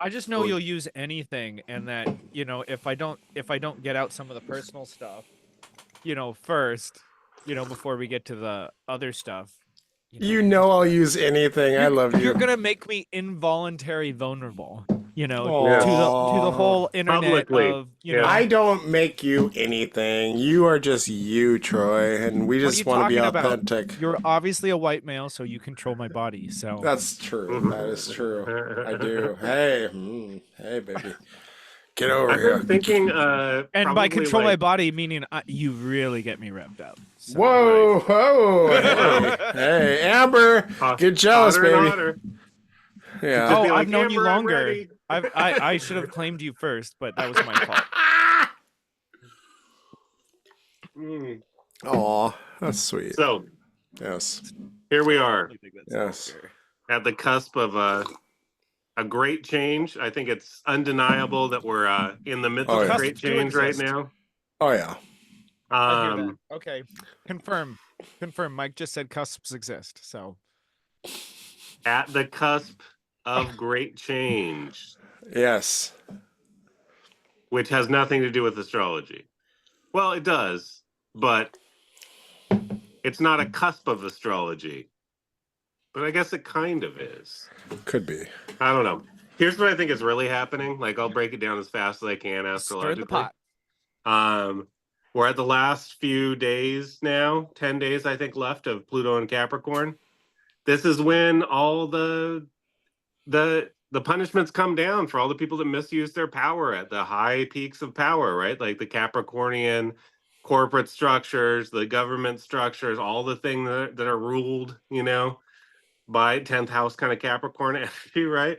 I just know you'll use anything, and that if I don't get out some of the personal stuff, first, before we get to the other stuff, You you're know just I'll gonna use anything. I you're love you're you. gonna make me involuntary vulnerable, Yeah. to the Oh, whole internet Publicly. of, Yeah. I don't make you anything. You are just you, Troy, and we what are you just want to be talking about? authentic. You're obviously a white male, so you control my body. So, That's true. That is true. I do. Hey, hey, baby, get over I've been here. thinking and by probably control my like body, meaning you really get me revved up. So, nice. Whoa, whoa, Wow. hey, hey, Amber, get jealous, Hotter and baby. hotter. Should just Yeah. oh, be I've like, known you Amber, I'm longer. ready. I should have claimed you first, but that was my fault. Mm. Aw, that's sweet. So Yes, here we I are definitely think that's yes. fair. at the cusp of a great change. I think it's undeniable that we're in the midst Oh of a yeah. great Cusps do change right exist. now. Oh yeah. I hear that. Um, Okay. Confirm. Confirm. Mike just said cusps exist. So at the cusp of great change, Yes. which has nothing to do with astrology. Well, it does, but it's not a cusp of astrology. But I guess it kind of is. Could be. I don't know. Here's what I think is really happening. Like I'll break it down as fast as I can stir the astrologically. pot. We're at the last few days now, 10 days I think left of Pluto and Capricorn. This is when all the punishments come down for all the people that misuse their power at the high peaks of power, right? Like the Capricornian corporate structures, the government structures, all the things that are ruled, by 10th house kind of Capricorn energy, right?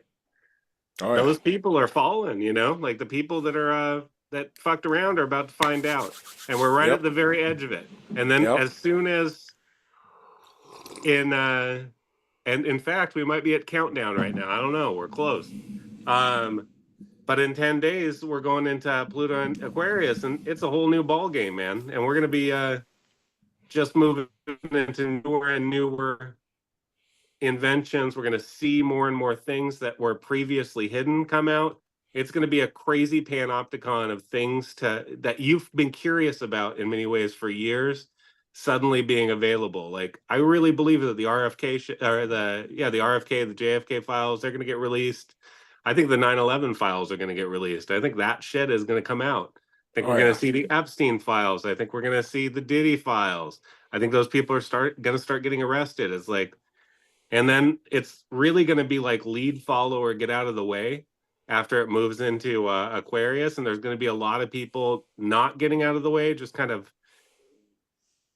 Oh yeah. Those people are fallen, like the people that are that fucked around are about to find out. And we're right at Yep. the very edge of it. And then Yep. as soon as and in fact, we might be at countdown right now. I don't know. We're close. But in 10 days, we're going into Pluto and Aquarius, and it's a whole new ball game, man. And we're gonna be just moving into newer and newer inventions. We're going to see more and more things that were previously hidden come out. It's going to be a crazy panopticon of things that you've been curious about in many ways for years suddenly being available. Like I really believe that the RFK or the RFK, the JFK files, they're going to get released. I think the 9/11 files are going to get released. I think that shit is going to come out. I think Oh we're going yeah. to see the Epstein files. I think we're going to see the Diddy files. I think those people are going to start getting arrested. It's like, and then it's really going to be like lead, follow, or get out of the way after it moves into Aquarius. And there's going to be a lot of people not getting out of the way, just kind of.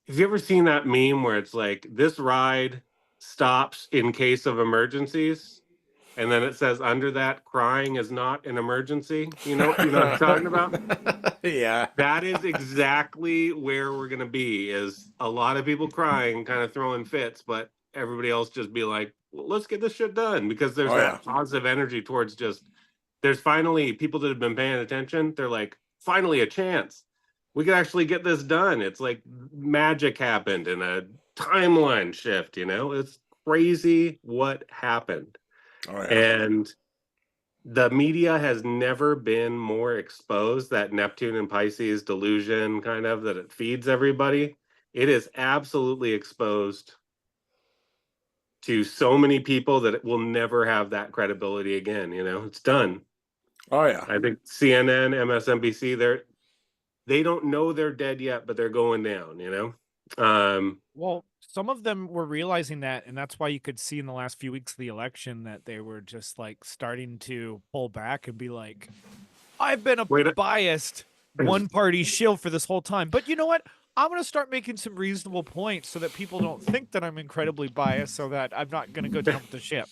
Have you ever seen that meme where it's like this ride stops in case of emergencies? And then it says under that, crying is not an emergency. You know what I'm talking about? Yeah. That is exactly where we're going to be, is a lot of people crying, kind of throwing fits, but everybody else just be like, well, let's get this shit done, because there's Oh yeah. that positive energy towards just, there's finally people that have been paying attention. They're like, finally a chance. We could actually get this done. It's like magic happened in a timeline shift, It's crazy what happened. Oh yeah. And the media has never been more exposed, that Neptune and Pisces delusion kind of that it feeds everybody. It is absolutely exposed to so many people that it will never have that credibility again. It's done. Oh yeah. I think CNN, MSNBC, they don't know they're dead yet, but they're going down. Well, some of them were realizing that, and that's why you could see in the last few weeks of the election that they were just like starting to pull back and be like, I've been a Wait, biased one party shill for this whole time. But you know what? I'm going to start making some reasonable points so that people don't think that I'm incredibly biased, so that I'm not going to go jump the ship.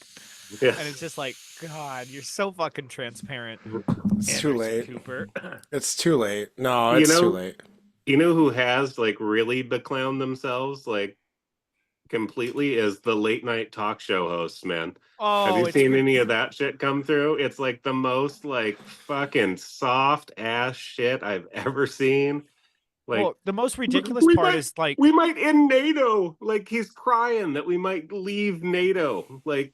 yes. And it's just like, God, you're so fucking transparent. It's too Anderson late. Cooper. It's too late. No, You it's too know, late. you know who has like really beclowned themselves like completely is the late night talk show hosts, man. Have Oh, you it's seen any of that shit come through? It's like the most like fucking soft ass shit I've ever seen. Like well, the most ridiculous we part might is like, we might end NATO. Like he's crying that we might leave NATO. Like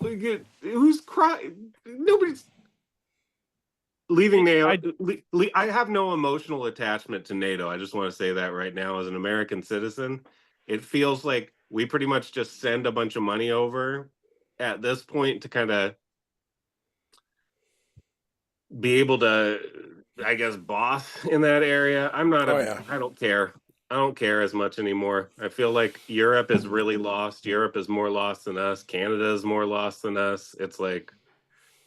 Who's crying? Nobody's leaving NATO. I have no emotional attachment to NATO. I just want to say that right now, as an American citizen, it feels like we pretty much just send a bunch of money over at this point to kind of be able to, I guess, boss in that area. I'm not. I don't care. I don't care as much anymore. I feel like Europe is really lost. Europe is more lost than us. Canada is more lost than us. It's like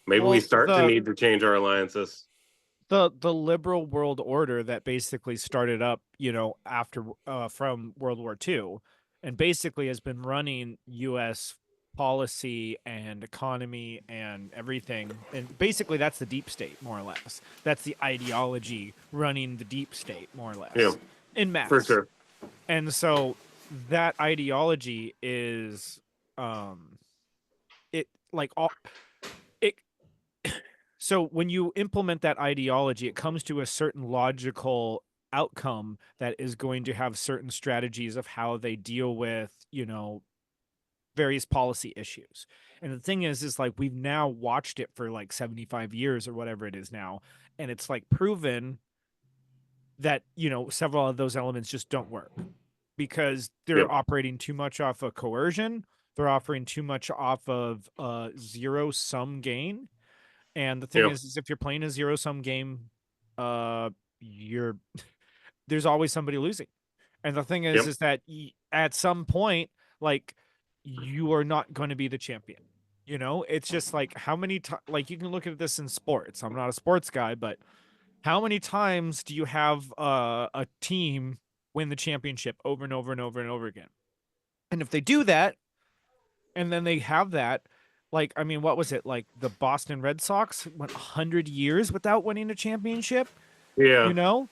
maybe we start to need to change our alliances. The liberal world order that basically started up, after from World War II, and basically has been running U.S. policy and economy and everything. And basically that's the deep state, more or less. That's the ideology running the deep state, more or less. Yeah. In mass. For sure. And so that ideology is so when you implement that ideology, it comes to a certain logical outcome that is going to have certain strategies of how they deal with, various policy issues. And the thing is like we've now watched it for like 75 years or whatever it is now, and it's like proven that, several of those elements just don't work because they're operating too much off of coercion. They're offering too much off of zero sum gain. And the thing is if you're playing a zero sum game, there's always somebody losing. And the thing is that at some point, like, you are not going to be the champion. It's just like how many times, like, you can look at this in sports. I'm not a sports guy, but how many times do you have a team win the championship over and over and over and over again? And if they do that, and then they have that, like, I mean, what was it? Like the Boston Red Sox went 100 years without winning a championship. Yeah.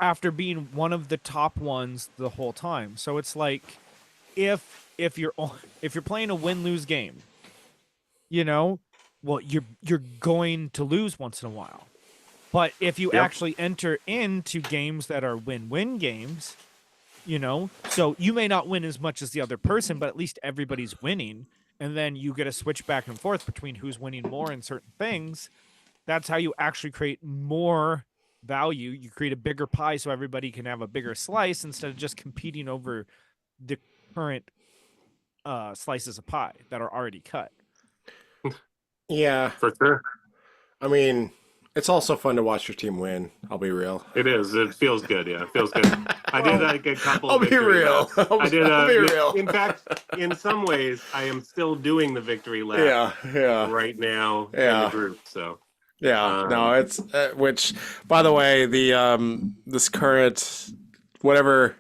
After being one of the top ones the whole time. So it's like, if you're playing a win-lose game, well, you're going to lose once in a while. But if you actually enter into games that are win-win games, so you may not win as much as the other person, but at least everybody's winning. And then you get to switch back and forth between who's winning more in certain things. That's how you actually create more value. You create a bigger pie so everybody can have a bigger slice instead of just competing over the current slices of pie that are already cut. Yeah. For sure. I mean, it's also fun to watch your team win. I'll be real. It is. It feels good. Yeah, it feels good. I did like a couple. I'll be real. I did. I'll be real. In fact, in some ways, I am still doing the victory lap. Yeah. Right now in the group. So. Yeah. No, it's which, by the way, the this current whatever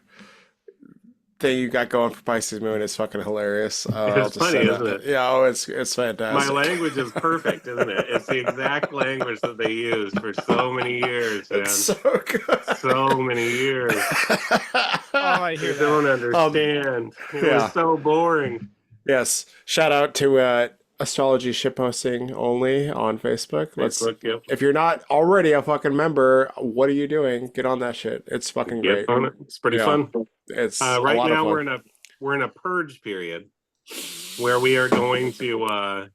thing you got going for Pisces Moon is fucking hilarious. It's funny, isn't it? Yeah, it's fantastic. My language is perfect, isn't it? It's the exact language that they used for so many years, man. It's so good. So many years. I hear You don't understand. It was so boring. Yes. Shout out to Astrology Shitposting Only on Facebook. If you're not already a fucking member, what are you doing? Get on that shit. It's fucking great. It's pretty fun. It's right now we're in a purge period where we are going to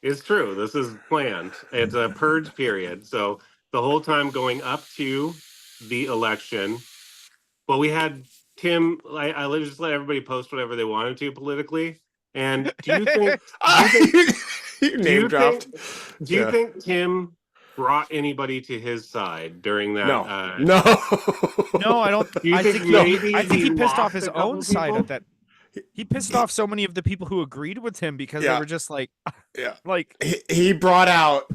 it's true, this is planned. It's a purge period. So the whole time going up to the election, well, we had Tim, I just let everybody post whatever they wanted to politically. And do you think do you think Tim brought anybody to his side during that? No, I don't. I think he pissed off his own side at that. He pissed off so many of the people who agreed with him because they were just like, like he brought out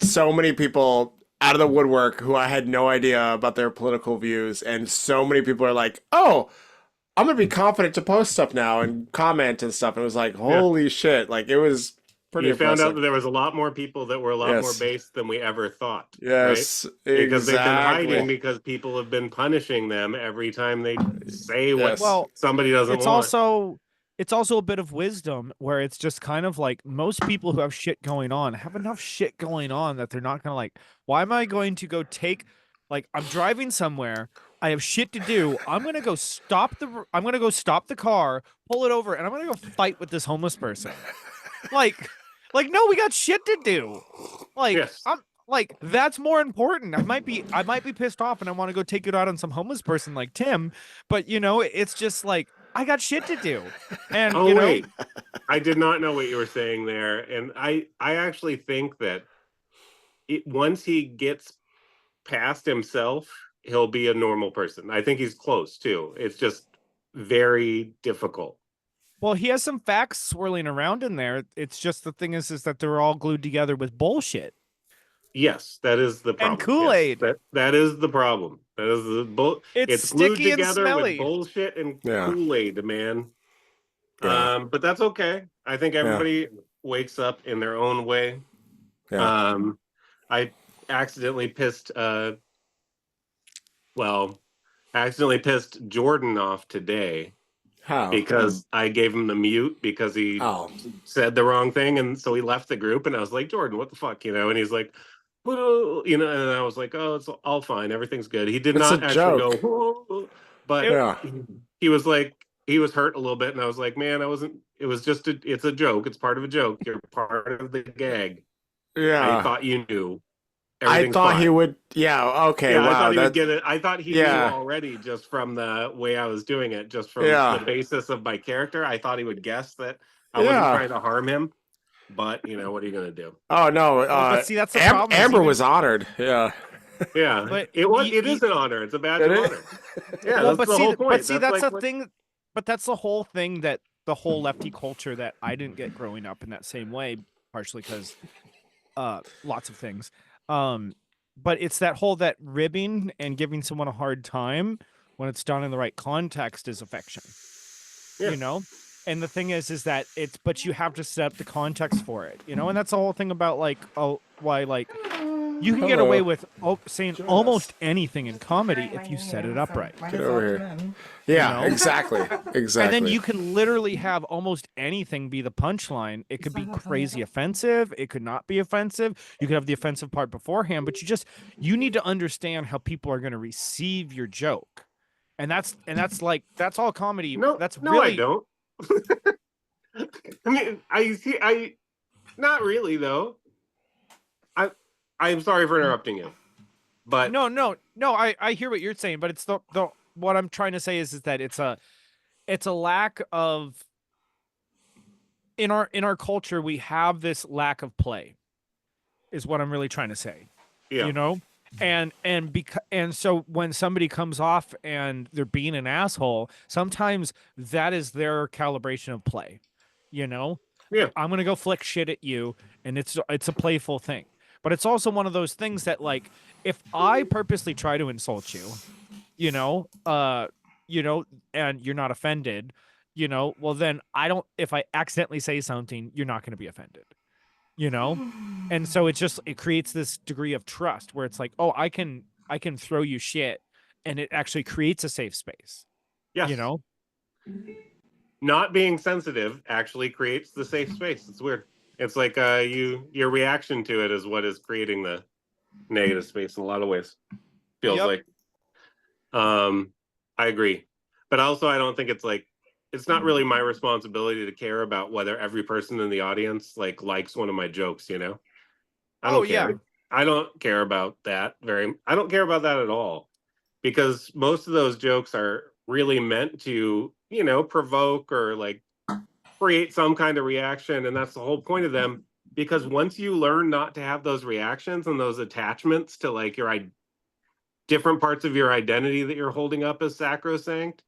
so many people out of the woodwork who I had no idea about their political views, and so many people are like, oh, I'm gonna be confident to post stuff now and comment and stuff. And it was like, holy shit! Like, it was pretty. You found out that there was a lot say people that were a lot more based than we ever thought. Yes, right? Because they've been hiding because people have been punishing them every time they say what somebody doesn't want. It's also a bit of wisdom where it's just kind of like most people who have shit going on have enough shit going on that they're not gonna like. Why am I going to go take? Like, I'm driving somewhere. I have shit to do. I'm gonna go stop the car, pull it over, and I'm gonna go fight with this homeless person. like no, we got shit to do. Like Yes. I'm like that's more important. I might be pissed off and I want to go take it out on some homeless person like Tim, but it's just like I got shit to do. And Oh wait, I did not know what you were saying there, and I actually think that once he gets past himself, he'll be a normal person. I think he's close too. It's just very difficult. well, he has some facts swirling around in there. It's just the thing is that they're all glued together with bullshit Yes, that is the and problem. Yes, Kool-Aid. that is the problem. That is the It's It's glued sticky and together with smelly. bullshit and Yeah. Kool-Aid, man. Yeah. But that's okay. I think everybody wakes up in their own way. Yeah. I accidentally pissed accidentally pissed Jordan off today How? because I gave him the mute because he Oh. said the wrong thing, and so he left the group, and I was like, Jordan, what the fuck, and he's like, well, and I was like, oh, it's all fine, everything's good. He did It's not a actually joke. go, whoa, but Yeah. he was like, he was hurt a little bit, and I was like, man, I wasn't. It was just it's a joke. It's part of a joke. You're part of the gag. I Yeah. thought you knew. I Everything's thought he fine. would. Yeah. Okay. Yeah, I Wow. thought he would That. get it. I thought he knew Yeah. already just from the way I was doing it, just from Yeah. the basis of my character. I thought he would guess that I wasn't Yeah. trying to harm him. But what are you gonna do? Oh no. But see, that's the problem. Amber was honored. Yeah. Yeah, But it is an honor. It's a badge It of is. honor. Yeah, well, that's the whole point. but see, that's like the thing. But that's the whole thing that the whole lefty culture that I didn't get growing up in that same way, partially because lots of things. But it's that ribbing and giving someone a hard time when it's done in the right context is affection. Yeah. And the thing is that but you have to set up the context for it, and that's the whole thing about why you can get away with saying almost anything in comedy if you set it up right. Get over here. Yeah. Exactly. Exactly. And then you can literally have almost anything be the punchline. It could be crazy offensive. It could not be offensive. You could have the offensive part beforehand, but you need to understand how people are going to receive your joke. And that's all comedy. No, I don't. I mean, I not really though. I'm sorry for interrupting you, but no. I hear what you're saying, but it's the what I'm trying to say is that it's a lack of in our culture. We have this lack of play, is what I'm really trying to say. Yeah. And so when somebody comes off and they're being an asshole, sometimes that is their calibration of play. Yeah. I'm gonna go flick shit at you, and it's a playful thing. But it's also one of those things that, like, if I purposely try to insult you, and you're not offended, well then if I accidentally say something, you're not going to be offended, and so it creates this degree of trust where it's like, oh, I can throw you shit, and it actually creates a safe space. Yes. Not being sensitive actually creates the safe space. It's weird. It's like your reaction to it is what is creating the negative space in a lot of ways. Feels like. I agree, but also I don't think it's not really my responsibility to care about whether every person in the audience likes one of my jokes. I don't care. Yeah. I don't care about that I don't care about that at all, because most of those jokes are really meant to provoke or create some kind of reaction, and that's the whole point of them. Because once you learn not to have those reactions and those attachments to your different parts of your identity that you're holding up as sacrosanct,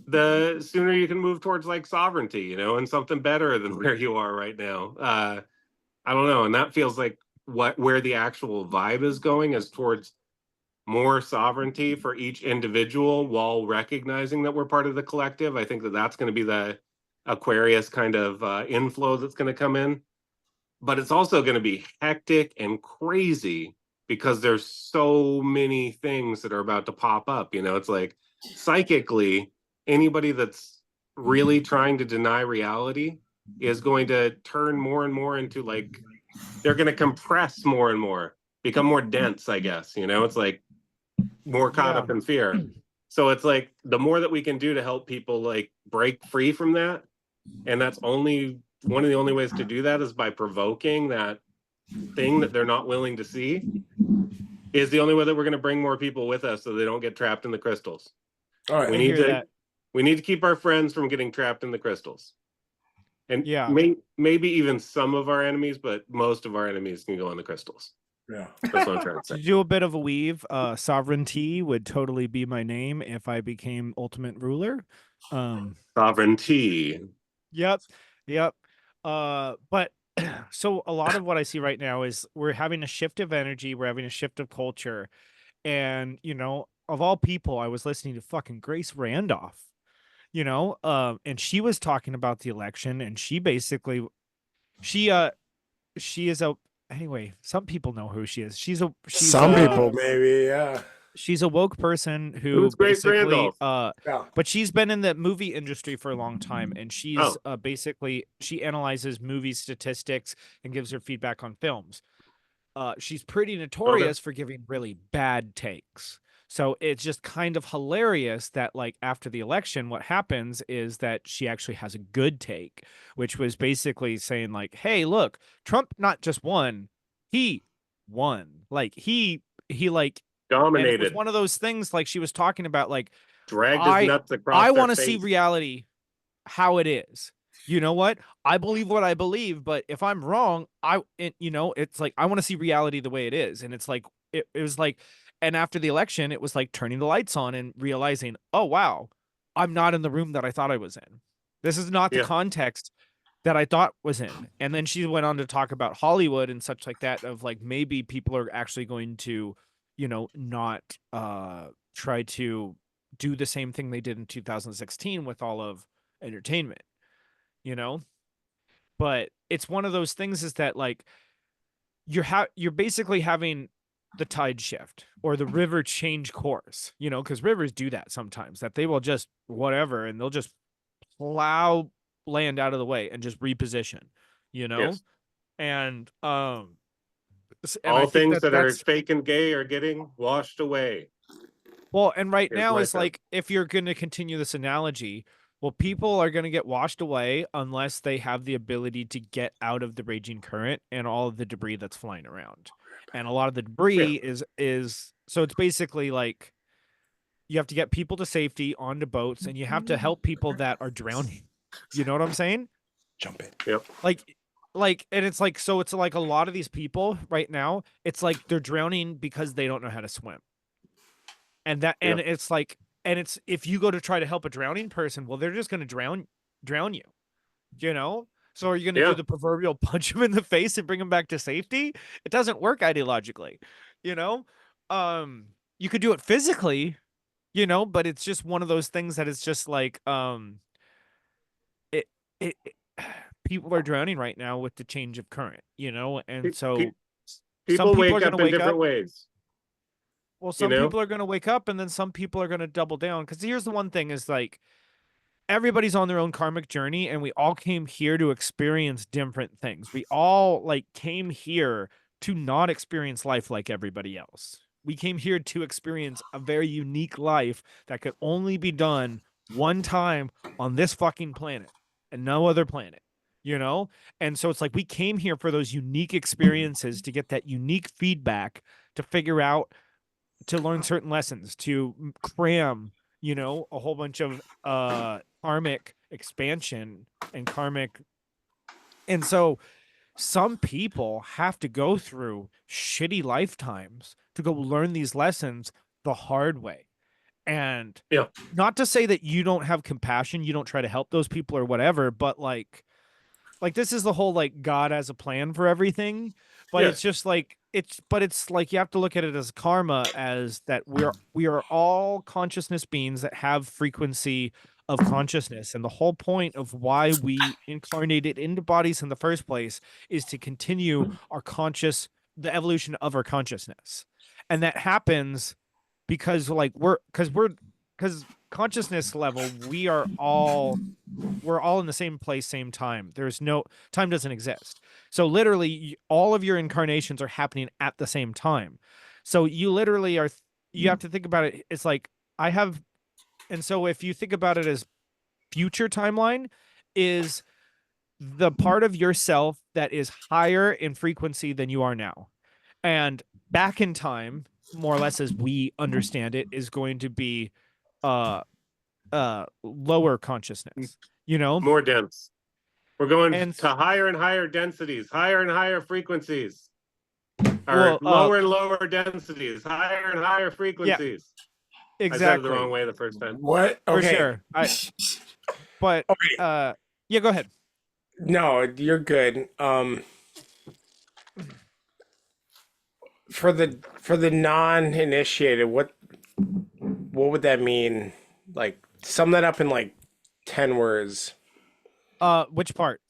the sooner you can move towards sovereignty, and something better than where you are right now. I don't know, and that feels like where the actual vibe is going, is towards more sovereignty for each individual while recognizing that we're part of the collective. I think that that's going to be the Aquarius kind of inflow that's going to come in, but it's also going to be hectic and crazy because there's so many things that are about to pop up. It's like psychically, anybody that's really trying to deny reality is going to turn more and more into they're going to compress more and more, become more dense, I guess. It's like more caught up in fear. So it's the more that we can do to help people break free from that, and that's only one of the only ways to do that is by provoking that thing that they're not willing to see. Is the only way that we're going to bring more people with us so they don't get trapped in the crystals. All right. We I need hear to that. we need to keep our friends from getting trapped in the crystals. And Yeah. maybe even some of our enemies, but most of our enemies can go on the crystals. Yeah. That's what I'm trying to To say. do a bit of a weave, sovereignty would totally be my name if I became ultimate ruler. Sovereignty. Yep. Yep. But so a lot of what I see right now is we're having a shift of energy, we're having a shift of culture. And, you know, of all people, I was listening to fucking Grace Randolph, you know, and she was talking about the election, and she basically she is a anyway, some people know who she is. Some people maybe, yeah. She's a woke person who Who's Grace basically Randolph? Yeah. but she's been in the movie industry for a long time, and she's Oh. basically she analyzes movie statistics and gives her feedback on films. She's pretty notorious for giving really bad takes. So it's just kind of hilarious that, like, after the election, what happens is that she actually has a good take, which was basically saying, like, hey, look, Trump not just won, he won. Like he like and it was Dominated. one of those things, like she was talking about, like, Dragged his nuts across I their want to see face. reality how it is. You know what? I believe what I believe, but if I'm wrong, you know, it's like I want to see reality the way it is. And it's like it was like, and after the election, it was like turning the lights on and realizing, oh wow, I'm not in the room that I thought I was in. This is not the Yeah. context that I thought was in. And then she went on to talk about Hollywood and such like that, of like maybe people are actually going to, you know, not try to do the same thing they did in 2016 with all of entertainment, you know. But it's one of those things, is that like you're basically having the tide shift or the river change course, you know, because rivers do that sometimes, that they will just whatever and they'll just plow land out of the way and just reposition, you know. Yes. And all I think things that are that's fake and gay are getting washed away. well, and right Here's now my is thought. like, if you're going to continue this analogy, well, people are going to get washed away unless they have the ability to get out of the raging current and all of the debris that's flying around. And a lot of the debris is so it's basically like you have to get people to safety onto boats, and you have to help people that are drowning. You know what I'm saying? Jump in. Yep. Like, and it's like, so it's like a lot of these people right now, it's like they're drowning because they don't know how to swim. And that, and it's like, and it's, if you go to try to help a drowning person, well, they're just going to drown you, you know? So are you going to do the proverbial punch him in the face and bring him back to safety? It doesn't work ideologically, you know? You could do it physically, you know, but it's just one of those things that it's just like, it people are drowning right now with the change of current, you know? And so people some people wake are up going to in wake different up. ways. Well, some You know? people are going to wake up, and then some people are going to double down. Because here's the one thing, is like, everybody's on their own karmic journey, and we all came here to experience different things. We all like came here to not experience life like everybody else. We came here to experience a very unique life that could only be done one time on this fucking planet and no other planet, you know? And so it's like we came here for those unique experiences, to get that unique feedback, to figure out, to learn certain lessons, to cram, you know, a whole bunch of karmic expansion and karmic. And so some people have to go through shitty lifetimes to go learn these lessons the hard way. And not to say that you don't have compassion, you don't try to help those people or whatever, but like this is the whole, like, God has a plan for everything, but it's just like it's like you have to look at it as karma, as that we are all consciousness beings that have frequency of consciousness, and the whole point of why we incarnated into bodies in the first place is to continue the evolution of our consciousness. And that happens because because consciousness level, we're all in the same place, same time. There's no time, doesn't exist. So literally all of your incarnations are happening at the same time. So you literally you have to think about it. It's like and so if you think about it as future timeline, is the part of yourself that is higher in frequency than you are now. And back in time, more or less as we understand it, is going to be lower consciousness, you know? More dense. We're going And to higher and higher densities, higher and higher frequencies. Or well, lower and lower densities, higher and higher frequencies. exactly. I said it the wrong way the first time. What? For Okay. sure. But Okay. yeah, go ahead. No, you're good. For the non-initiated, what would that mean? Like, sum that up in like 10 words. Which part?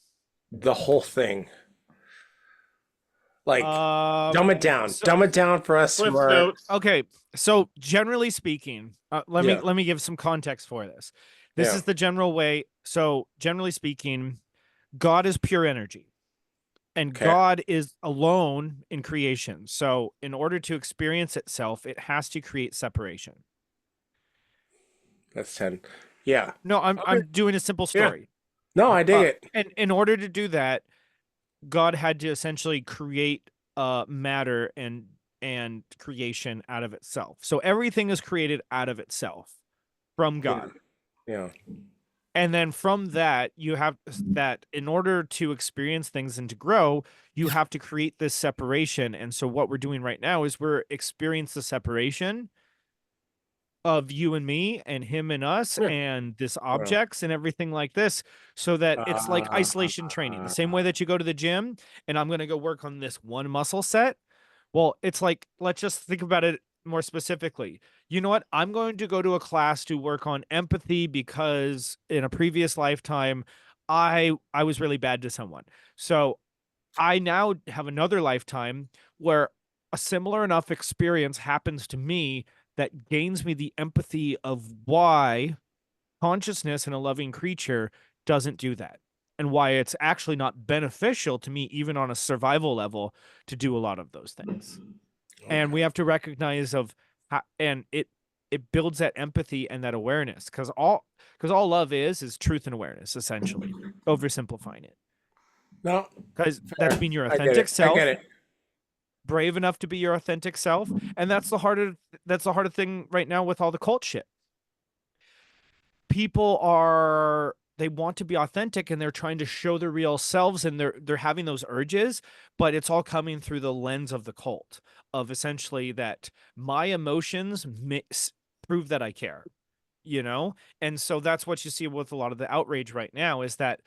The whole thing. Like, dumb it down. So, Dumb it down for us Cliff who are. notes. okay. So generally speaking, let Yeah. me give some context for this. This Yeah. is the general way. So generally speaking, God is pure energy. And Okay. God is alone in creation. So in order to experience itself, it has to create separation. That's 10. Yeah. No, Okay. I'm doing a simple story. No, I dig it. And in order to do that, God had to essentially create matter and creation out of itself. So everything is created out of itself from God. Yeah. And then from that, you have that in order to experience things and to grow, you have to create this separation. And so what we're doing right now is we're experiencing the separation of you and me and him and us Yeah. and this objects and everything like this, so that it's like isolation training, the same way that you go to the gym and I'm going to go work on this one muscle set. Well, it's like, let's just think about it more specifically. You know what? I'm going to go to a class to work on empathy because in a previous lifetime, I was really bad to someone. So I now have another lifetime where a similar enough experience happens to me that gains me the empathy of why consciousness in a loving creature doesn't do that, and why it's actually not beneficial to me, even on a survival level, to do a lot of those things. And we have to recognize of how, and it builds that empathy and that awareness, because all love is truth and awareness, essentially, oversimplifying it. No, Because that's being your I get authentic it. self, I get it. brave enough to be your authentic self, and that's the harder thing right now with all the cult shit. People they want to be authentic and they're trying to show their real selves, and they're having those urges, but it's all coming through the lens of the cult, of essentially that my emotions prove that I care, you know? And so that's what you see with a lot of the outrage right now, is that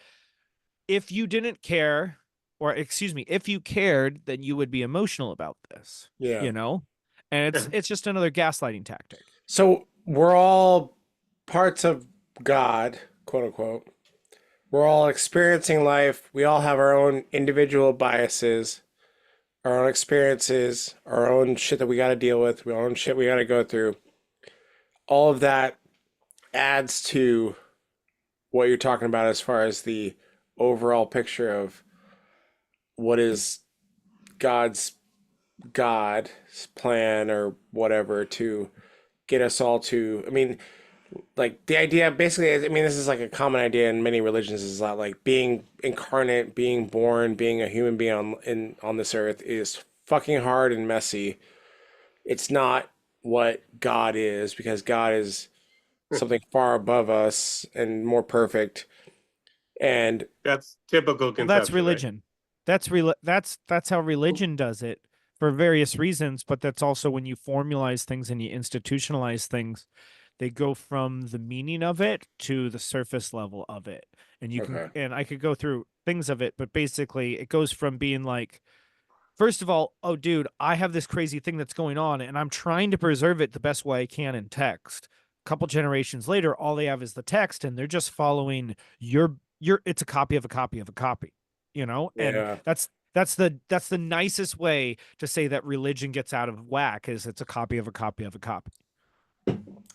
if you didn't care, or excuse me, if you cared, then you would be emotional about this. Yeah. You know? And it's just another gaslighting tactic. So we're all parts of God, quote unquote. We're all experiencing life. We all have our own individual biases, our own experiences, our own shit that we got to deal with, our own shit we got to go through. All of that adds to what you're talking about as far as the overall picture of what is God's plan or whatever to get us all to, I mean, like the idea basically, I mean, this is like a common idea in many religions, is that like being incarnate, being born, being a human being on this earth is fucking hard and messy. It's not what God is, because God is something far above us and more perfect. And that's typical conception. Well, that's religion. Right? That's how religion does it for various reasons, but that's also when you formalize things and you institutionalize things, they go from the meaning of it to the surface level of it. And you can, and I could go through things of it, but basically it goes from being like, first of all, oh dude, I have this crazy thing that's going on and I'm trying to preserve it the best way I can in text. A couple generations later, all they have is the text and they're just following your it's a copy of a copy of a copy, you know? And that's the nicest way to say that religion gets out of whack, is it's a copy of a copy of a copy.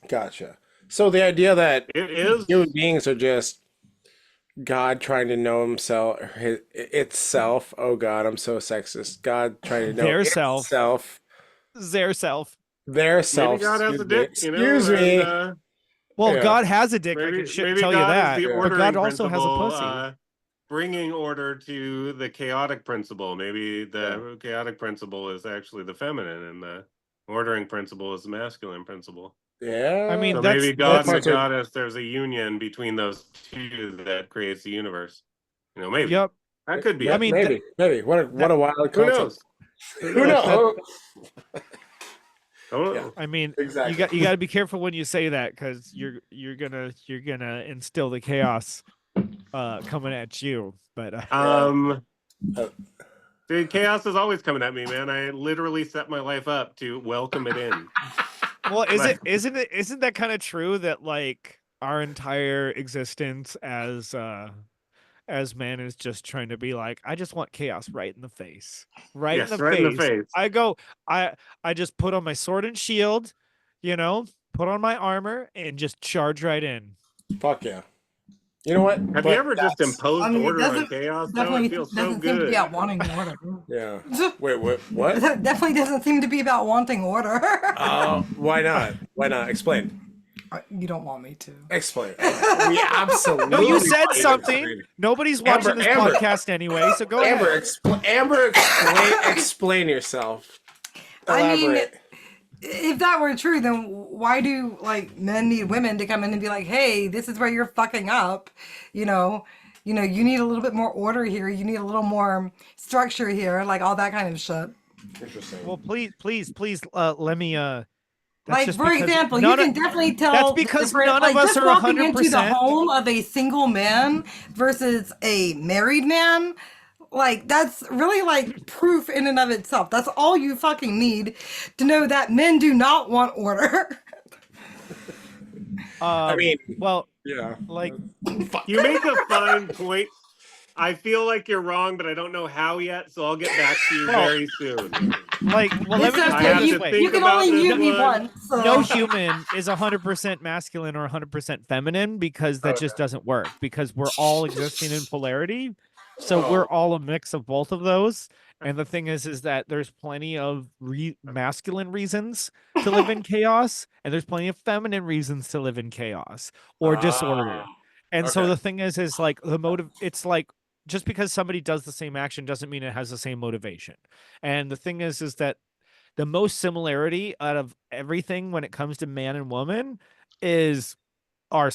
Gotcha. So the idea that it is human beings are just God trying to know himself, itself. Oh God, I'm so sexist. God trying to know their itself. Their self. Maybe God has a dick. Excuse me. Well, God has a dick. Maybe, I can maybe tell God you that. is the But God also has a principle, pussy. bringing order to the chaotic principle. Maybe the chaotic principle is actually the feminine, and the ordering principle is the masculine principle. Yeah. I mean, So that's maybe God and the that's a- goddess, there's a union between those two that creates the universe. You know, maybe yep. that could be. Yeah, it. I mean, maybe. What a wild Who concept. knows? Who knows? Don't know. Yeah. I mean, Exactly. you got to be careful when you say that because you're gonna instill the chaos coming at you. But Dude, chaos is always coming at me, man. I literally set my life up to welcome it in. well, Like- isn't that kind of true that like our entire existence as man is just trying to be like, I just want chaos right in the face, right Yes, in the right face. in the face. I just put on my sword and shield, put on my armor and just charge right in. Fuck yeah. You know what? Have But you ever just that's- imposed it order on doesn't- chaos? Though? Definitely It feels so doesn't seem to good. be about wanting order. Yeah. Wait, what? That definitely doesn't seem to be about wanting order. Why not? Why not? Explain. You don't want me to. Explain. We absolutely. No, you said fucking something. explain. Nobody's watching this Amber. podcast anyway, so go ahead. Amber, explain yourself. I mean, Elaborate. if that were true, then why do like men need women to come in and be like, "Hey, this is where you're fucking up," you need a little bit more order here. You need a little more structure here, like all that kind of shit. Interesting. Well, please, let me. That's Like, just for because example, you none can of- definitely tell. that's the because difference- none of us just are walking into the 100%. home of a single man versus a married man. Like, that's really like proof in and of itself. That's all you fucking need to know that men do not want order. I mean, well, yeah. like, You make a fine point. I feel like you're wrong, but I don't know how yet, so I'll get back to you Well, very soon. let me It's just I put have it to this way. think you can about only this mute me one. once. So. No human is 100% masculine or 100% feminine because that just doesn't work because we're all existing in polarity. So we're all a mix of both of those. And the thing is that there's plenty of masculine reasons to live in chaos, and there's plenty of feminine reasons to live in chaos or disorder. And so okay. the thing is like the motive, it's like just because somebody does the same action doesn't mean it has the same motivation. And the thing is that the most similarity out of everything when it comes to man and woman is our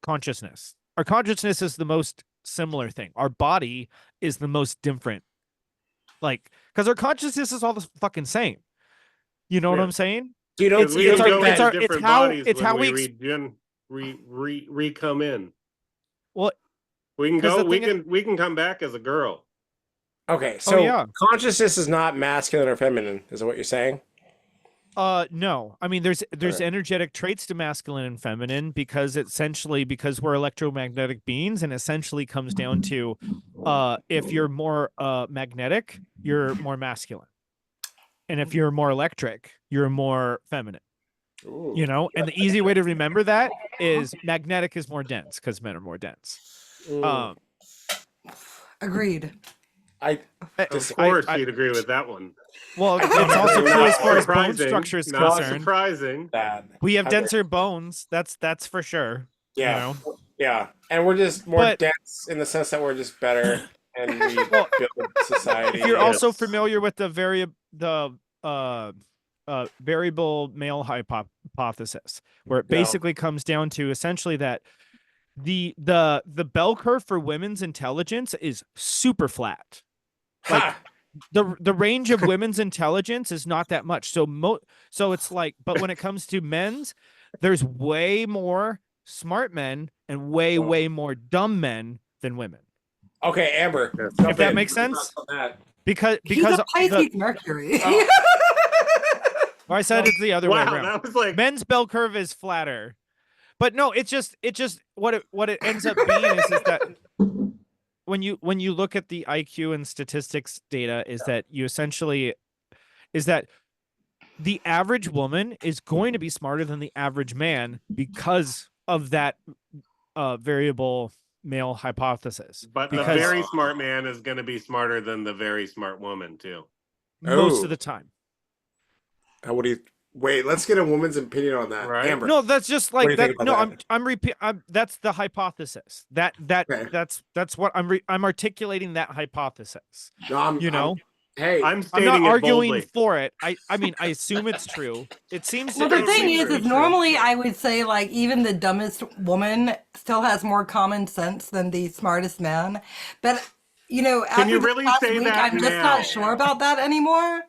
consciousness. Our consciousness is the most similar thing. Our body is the most different. Like, because our consciousness is all the fucking same. You know what Yeah. I'm saying? You don't. It's- We it's can our- go it's into our- it's different how- bodies it's when how we we come in. Well, We can 'cause go. the thing We can come back as a girl. Okay, so yeah. consciousness is not masculine or feminine, is what you're saying? No. I mean, there's Okay. energetic traits to masculine and feminine because we're electromagnetic beings, and essentially comes down to if you're more magnetic, you're more masculine. And if you're more electric, you're more feminine. Ooh. And the easy way to remember that is magnetic is more dense because men are more dense. Ooh. Agreed. I Of course, you'd agree with that one. Well, it's also true as far as bone structure is Not concerned. surprising. that. We have Okay. denser bones. That's for sure. Yeah, You know? yeah, and we're just more But- dense in the sense that we're just better, and we Well, build society. If you're Yes. also familiar with the variable male hypothesis, where it No. basically comes down to essentially that the bell curve for women's intelligence is super flat. Like, Ha! the range of women's intelligence is not that much. So it's like, but when it comes to men's, there's way more smart men and way more dumb men than women. Okay, Amber. Yes. jump If that in. makes sense? On that. Because He's a the- Pisces Mercury. or I said it's the other way Wow, around. that was like Men's bell curve is flatter, but no, it's just what it ends up being is that when you look at the IQ and statistics data is that you essentially is that the average woman is going to be smarter than the average man because of that variable male hypothesis. But the because very smart man is going to be smarter than the very smart woman too. most Oh. of the time. What do Wait, let's get a woman's opinion on that. Right. Amber. No, that's just What do like you that. think about No, that? I'm repeat. That's the hypothesis. Okay. That's what I'm articulating that hypothesis. No, hey, I'm I'm stating not it arguing boldly. for it. I mean, I assume it's true. It seems Well, to, the it thing seems is, to be true. normally I would say like even the dumbest woman still has more common sense than the smartest man. But you know, Can after you this really past say week, that I'm just now? not sure about that anymore.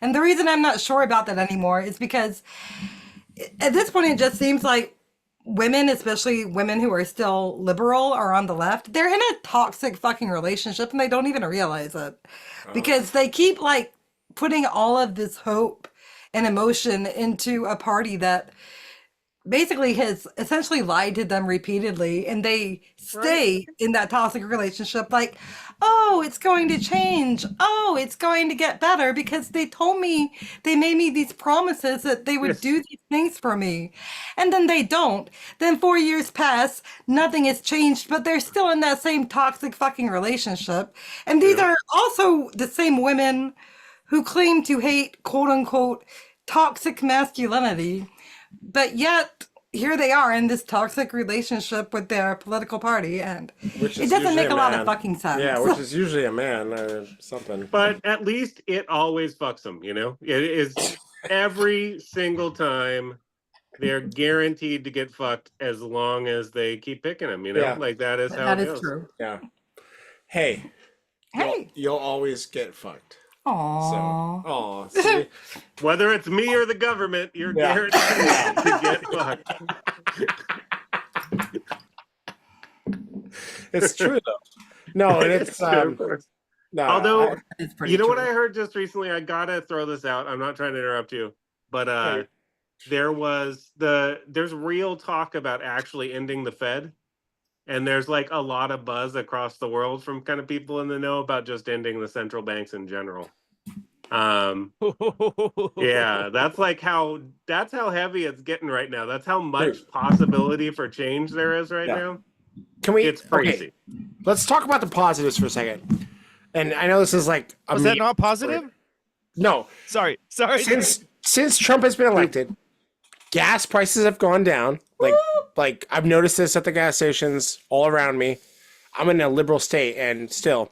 And the reason I'm not sure about that anymore is because at this point it just seems like women, especially women who are still liberal or on the left, they're in a toxic fucking relationship and they don't even realize it because they keep like putting all of this hope and emotion into a party that basically has essentially lied to them repeatedly and they stay in that toxic relationship like, oh, it's going to change, oh, it's going to get better because they told me, they made me these promises that they would Yes. do these things for me, and then they don't. Then 4 years pass, nothing has changed, but they're still in that same toxic fucking relationship. And these Yeah. are also the same women who claim to hate quote unquote toxic masculinity, but yet here they are in this toxic relationship with their political party, and which it is doesn't usually make a lot of man. fucking sense. Yeah, which is usually a man or something. But at least it always fucks them, you know? It is every single time they're guaranteed to get fucked as long as they keep picking them, you know? Yeah. Like that is how That it is goes. true. Yeah. Hey, Hey. you'll always get fucked. Aww. Oh, see? Whether it's me or the government, you're Yeah. guaranteed to get fucked. It's true though. No, and it's no. Although, It's pretty you know true. what I heard just recently? I gotta throw this out. I'm not trying to interrupt you, but Hey. there's real talk about actually ending the Fed, and there's like a lot of buzz across the world from kind of people in the know about just ending the central banks in general. Yeah, that's how heavy it's getting right now. That's how much possibility for change there is right Yeah. now. Can we? It's crazy. Okay, let's talk about the positives for a second. And I know this is like a Was that meme- not positive? No, Sorry. since Trump has been elected, gas prices have gone down. Like I've noticed this at the gas stations all around me. I'm in a liberal state, and still,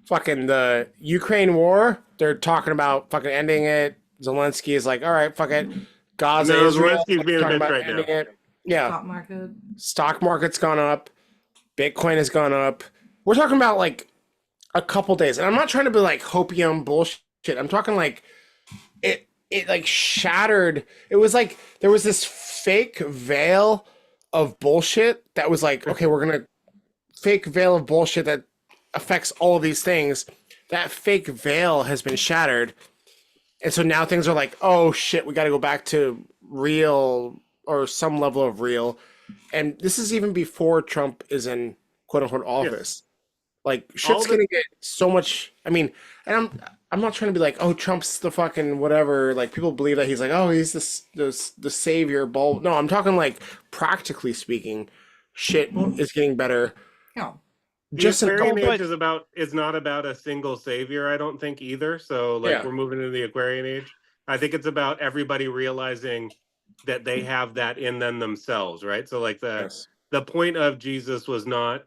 fucking the Ukraine war. They're talking about fucking ending it. Zelensky is like, all right, fuck it. Gaza, No, Israel, Zelensky's being a talking bitch about right now. ending it. Yeah, Stock market. stock market's gone up. Bitcoin has gone up. We're talking about like a couple days, and I'm not trying to be like hopium bullshit. I'm talking like it like shattered. It was like there was this fake veil of bullshit that was like, okay, we're gonna fake veil of bullshit that affects all of these things. That fake veil has been shattered, and so now things are like, oh shit, we got to go back to real or some level of real. And this is even before Trump is in quote unquote office. Like shit's gonna get so much. I mean, and I'm not trying to be like, oh, Trump's the fucking whatever. Like people believe that he's like, oh, he's the savior. No, I'm talking like practically speaking, shit is getting better. No. Just The in a Aquarian couple- age is not about a single savior, I don't think either. So like Yeah. we're moving into the Aquarian age. I think it's about everybody realizing that they have that in them themselves, right? So like Yes. the point of Jesus was not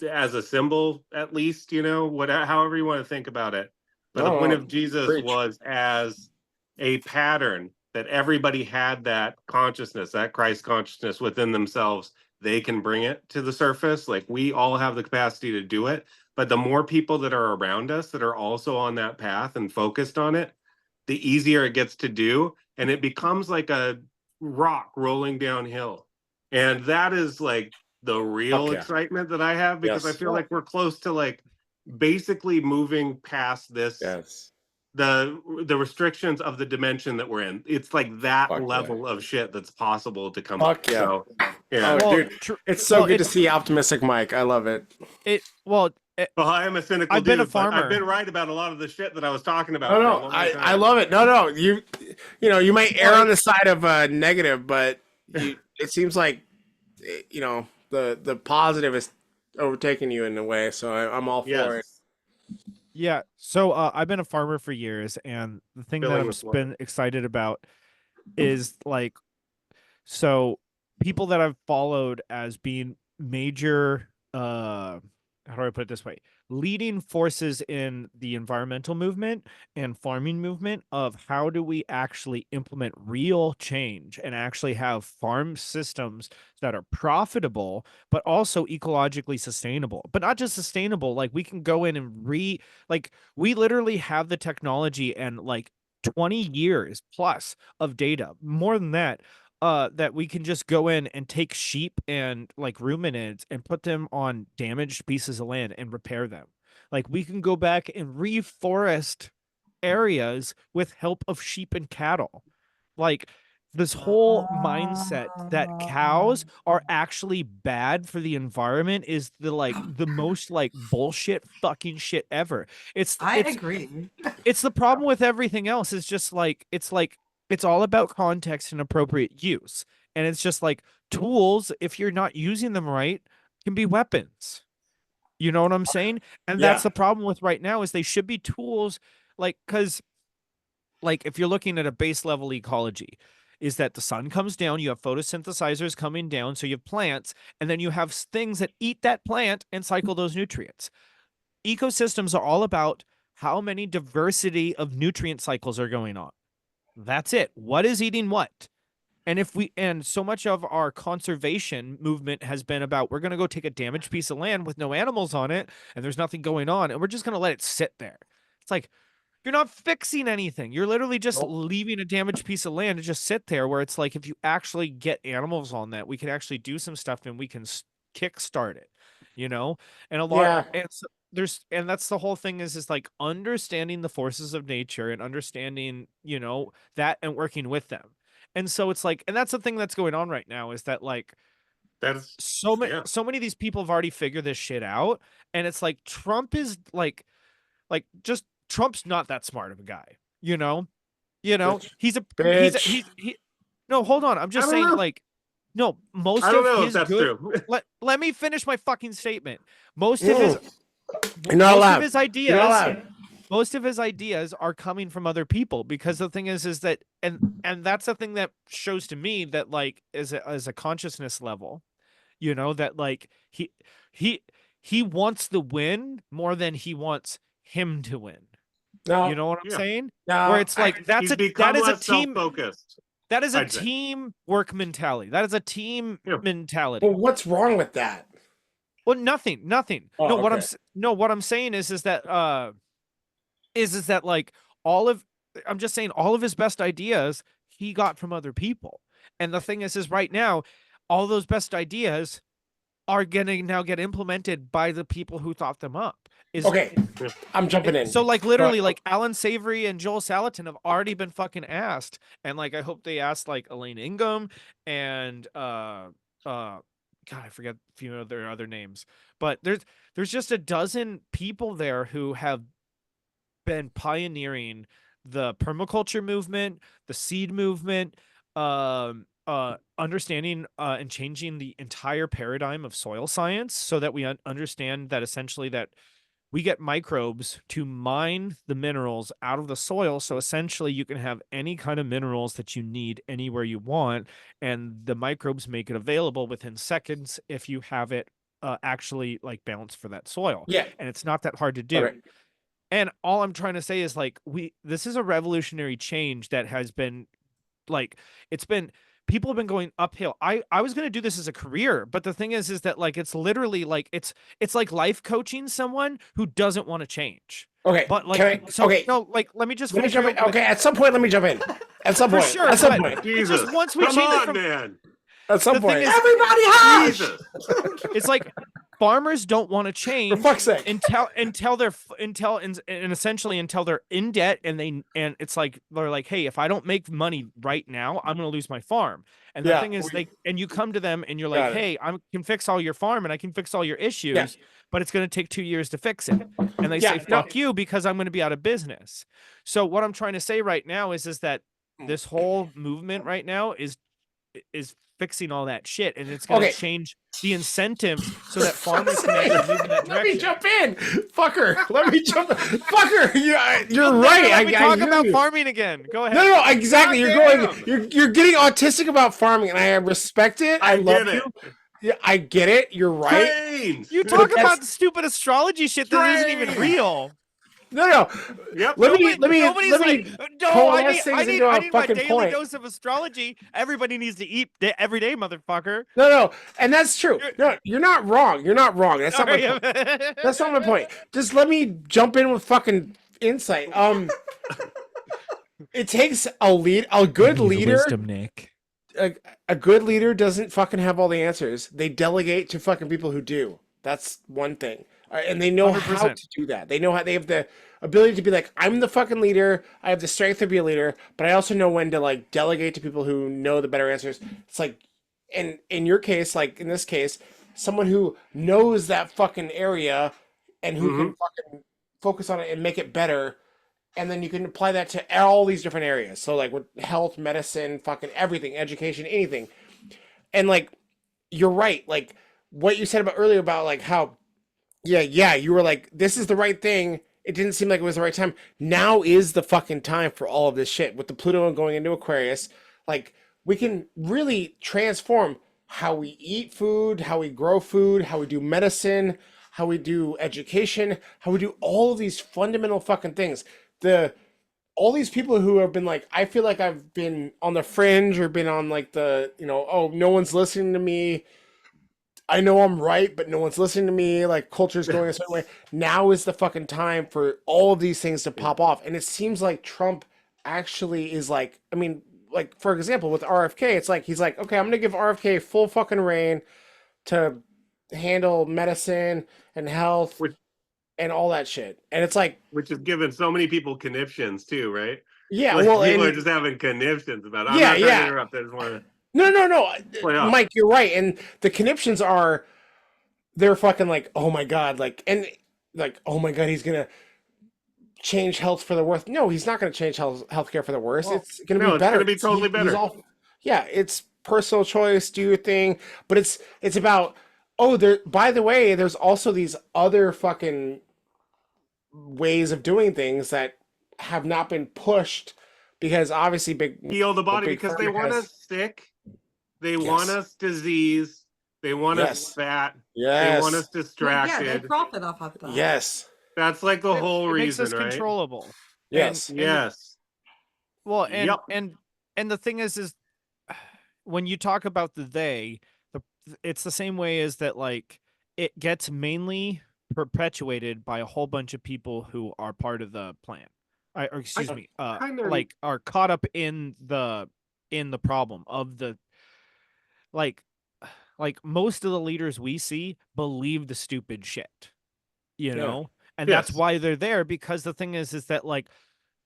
as a symbol, at least, you know, however you want to think about it. But the point of Jesus preach. was as a pattern that everybody had that consciousness, that Christ consciousness within themselves. They can bring it to the surface. Like we all have the capacity to do it. But the more people that are around us that are also on that path and focused on it, the easier it gets to do. And it becomes like a rock rolling downhill. And that is like the real Fuck yeah. excitement that I have, because Yes. I feel like we're close to like basically moving past this, Yes. the restrictions of the dimension that we're in. It's like that Fuck yeah. level of shit that's possible to come Fuck up. yeah. So, yeah. Oh, dude, it's so well, good to it's- see optimistic Mike. I love it. Well, I am a cynical I've been a dude, but I've farmer. been right about a lot of the shit that I was talking about. No, for a no, long I time. love it. No, you know, you might err on the side of negative, but it seems like you know the positive is overtaking you in a way. So I'm all for it. Yes. Yeah. So I've been a farmer for years, and the thing that Filling I've with water. been excited about is like, so people that I've followed as being major how do I put it this way? Leading forces in the environmental movement and farming movement of how do we actually implement real change and actually have farm systems that are profitable but also ecologically sustainable. But not just sustainable, like we can go in and like we literally have the technology and like 20 years plus of data, more than that, that we can just go in and take sheep and like ruminants and put them on damaged pieces of land and repair them. Like we can go back and reforest areas with help of sheep and cattle. Like this whole mindset that cows are actually bad for the environment is the most like bullshit fucking shit ever. It's I it's agree. it's the problem with everything else is just like it's all about context and appropriate use. And it's just like tools, if you're not using them right, can be weapons. You know what I'm saying? And that's Yeah. the problem with right now is they should be tools, like because like if you're looking at a base level ecology, is that the sun comes down, you have photosynthesizers coming down, so you have plants, and then you have things that eat that plant and cycle those nutrients. Ecosystems are all about how many diversity of nutrient cycles are going on. That's it. What is eating what? And so much of our conservation movement has been about we're going to go take a damaged piece of land with no animals on it and there's nothing going on and we're just going to let it sit there. It's like you're not fixing anything. You're literally just Nope. leaving a damaged piece of land to just sit there where it's like if you actually get animals on that, we can actually do some stuff and we can kickstart it, you know? And a lot Yeah. and so and that's the whole thing is like understanding the forces of nature and understanding, you know, that and working with them. And so it's like, and that's the thing that's going on right now is that like That's yeah. so many of these people have already figured this shit out. And it's like Trump is like just Trump's not that smart of a guy, you know? You know, Bitch. he's a Bitch. he no, hold on. I'm just I don't saying know. like no, most I don't of know if his that's good true. let me finish my fucking statement. Most of his You're not most allowed. of his You're not ideas allowed. most of his ideas are coming from other people because the thing is that and that's the thing that shows to me that like as a consciousness level, you know, that like he he wants the win more than he wants him to win. No. You know what I'm Yeah. saying? No. Where it's like He's become that is a less team self-focused. that is a I'd say. teamwork mentality. That is a team Yeah. mentality. Well, what's wrong with that? Well, nothing. Oh, No, okay. what I'm saying is that is that like all of I'm just saying all of his best ideas he got from other people. And the thing is right now, all those best ideas are gonna now get implemented by the people who thought them up. Okay. I'm jumping in. So like literally But- like Alan Savory and Joel Salatin have already been fucking asked. And like I hope they asked like Elaine Ingham and God, I forget a few of their other names. But there's just a dozen people there who have been pioneering the permaculture movement, the seed movement, understanding and changing the entire paradigm of soil science so that we understand that essentially that we get microbes to mine the minerals out of the soil. So essentially you can have any kind of minerals that you need anywhere you want. And the microbes make it available within seconds if you have it actually like balanced for that soil. Yeah. And it's not that hard to do. Okay. And all I'm trying to say is like this is a revolutionary change that has been like people have been going uphill. I was going to do this as a career, but the thing is that like it's literally like it's like life coaching someone who doesn't want to change. Okay. But like Can I, so okay. no, like let me just Let me finish jump real in. quick. Okay. At some point, let me jump in. At some For point. sure, At some but point. it's Jesus. just once we Come change it on, from man. At some the thing point. is- Everybody hush. Jesus. it's like farmers don't want to For change fuck's sake. until they're and essentially until they're in debt and it's like they're like, hey, if I don't make money right now, I'm gonna lose my farm. And the Yeah, thing is you come to them and you're Got like, it. hey, I can fix all your farm and I can fix all your issues, Yeah. but it's gonna take 2 years to fix it. And they Yeah, say, fuck you, because I'm gonna be out of business. So what I'm trying to say right now is that this whole movement right now is fixing all that shit, and it's going to Okay. change the incentives so that farmers can actually move in that Let me direction. jump in, fucker. Let me jump. Fucker, you're You'll right. never let me talk hear about you. farming again. Go ahead. No, exactly. God You're getting autistic about farming, and I respect it. I love get you. it. Yeah, I get it. You're right. Trains. You talk that's- about stupid astrology shit that isn't even Train. real. No. Yep. Nobody's let me like, no, coalesce things I into a need my fucking daily point. dose of astrology. Everybody needs to eat every day, motherfucker. No, and that's true. No, you're not wrong. You're not wrong. That's not my Sorry. point. That's not my point. Just let me jump in with fucking insight. It takes a good leader. Wisdom, Nick. A good leader doesn't fucking have all the answers. They delegate to fucking people who do. That's one thing. And they know how 100%. to do that. They know how they have the ability to be like, I'm the fucking leader. I have the strength to be a leader, but I also know when to like delegate to people who know the better answers. It's like, and in your case, like in this case, someone who knows that fucking area and who can fucking focus on it and make it better. And then you can apply that to all these different areas. So like with health, medicine, fucking everything, education, anything. And like, you're right. Like what you said about earlier about like how, yeah, you were like, this is the right thing. It didn't seem like it was the right time. Now is the fucking time for all of this shit. With the Pluto going into Aquarius, like we can really transform how we eat food, how we grow food, how we do medicine, how we do education, how we do all of these fundamental fucking things. All these people who have been like, I feel like I've been on the fringe or been on like the, oh, no one's listening to me. I know I'm right, but no one's listening to me. Like culture's going a certain way. Now is the fucking time for all of these things to pop off. And it seems like Trump actually is like, I mean, like for example, with RFK, it's like, he's like, okay, I'm going to give RFK full fucking reign to handle medicine and health and all that shit. And it's like, which has given so many people conniptions too, right? yeah, Like, well, people and, are just having conniptions about it. I'm Yeah, not trying yeah. to interrupt. I just want to. no, Play off. Mike, you're right. And the conniptions are, they're fucking like, oh my God, like, and like, oh my God, he's going to change health for the worse. No, he's not going to change healthcare for the worse. Well, It's going to no, be it's better. gonna be totally better. Yeah, it's personal choice, do your thing. But it's about, by the way, there's also these other fucking ways of doing things that have not been pushed because obviously heal the body big because they pharma want has- us sick, they want us diseased, they want us Yes. fat, Yes. they want us Yeah, distracted. they profit off of that. Yes. That's like the whole it makes reason, us right? controllable. Yes. Yes. Well, and Yep. and the thing is when you talk about it's the same way as that, like it gets mainly perpetuated by a whole bunch of people who are part of the plan. Or excuse me, kinda- like are caught up in the problem of the like most of the leaders we see believe the stupid shit, Yeah. and that's Yes. why they're there. Because the thing is that like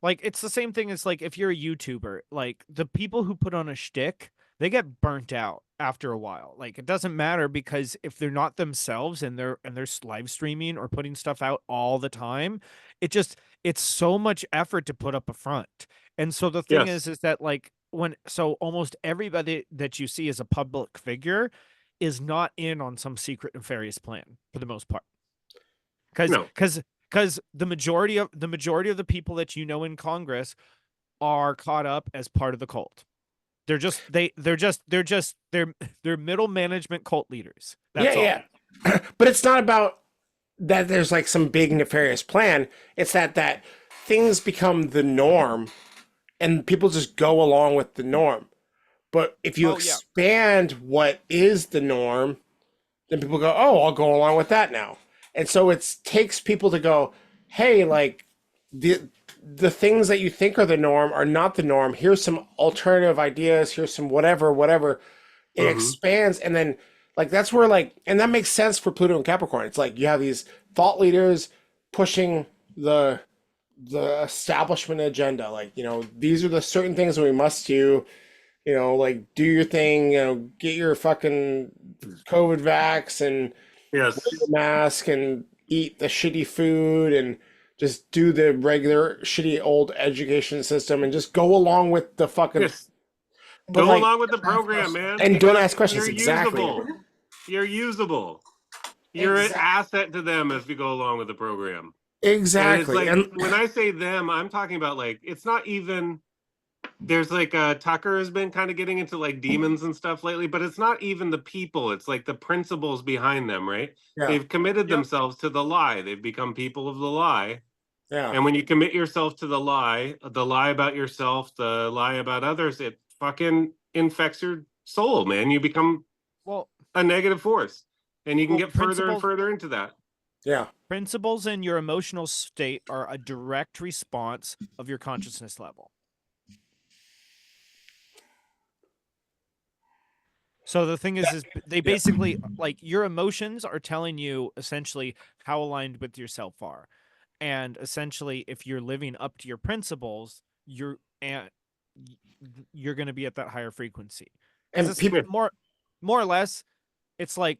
it's the same thing as like if you're a YouTuber, like the people who put on a shtick, they get burnt out after a while. Like it doesn't matter because if they're not themselves and they're live streaming or putting stuff out all the time, it's so much effort to put up a front. And so the thing Yes. is that like almost everybody that you see as a public figure is not in on some secret nefarious plan for the most part. No. Because the majority of the people that in Congress are caught up as part of the cult. They're middle management cult leaders. That's all. Yeah. But it's not about that there's like some big nefarious plan. It's that things become the norm and people just go along with the norm. But if you expand what is the norm, then people go, oh, I'll go along with that now. And so it takes people to go, hey, like the things that you think are the norm are not the norm. Here's some alternative ideas. Here's some whatever. It expands. And then like, that's where like, and that makes sense for Pluto and Capricorn. It's like you have these thought leaders pushing the establishment agenda. Like, these are the certain things that we must do, like do your thing, get your fucking COVID vax and Yes. wear the mask and eat the shitty food and just do the regular shitty old education system and just go along with the fucking. Yes. But Go like, along with the program, man. and don't ask questions. You're Exactly. usable. You're usable. You're an asset to them as we go along with the program. And it's Exactly. like And when I say them, I'm talking about like it's not even. There's like Tucker has been kind of getting into like demons and stuff lately, but it's not even the people. It's like the principles behind them, right? yeah, They've committed Yep. themselves to the lie. They've become people of the lie. yeah. And when you commit yourself to the lie about yourself, the lie about others, it fucking infects your soul, man. You become Well, a negative force. And you can Well, get further and principles- further into that. Yeah. principles in your emotional state are a direct response of your consciousness level. So the thing is they basically like your emotions are telling you essentially how aligned with yourself are, and essentially if you're living up to your principles, you're going to be at that higher frequency. 'Cause And it's people, more or less, it's like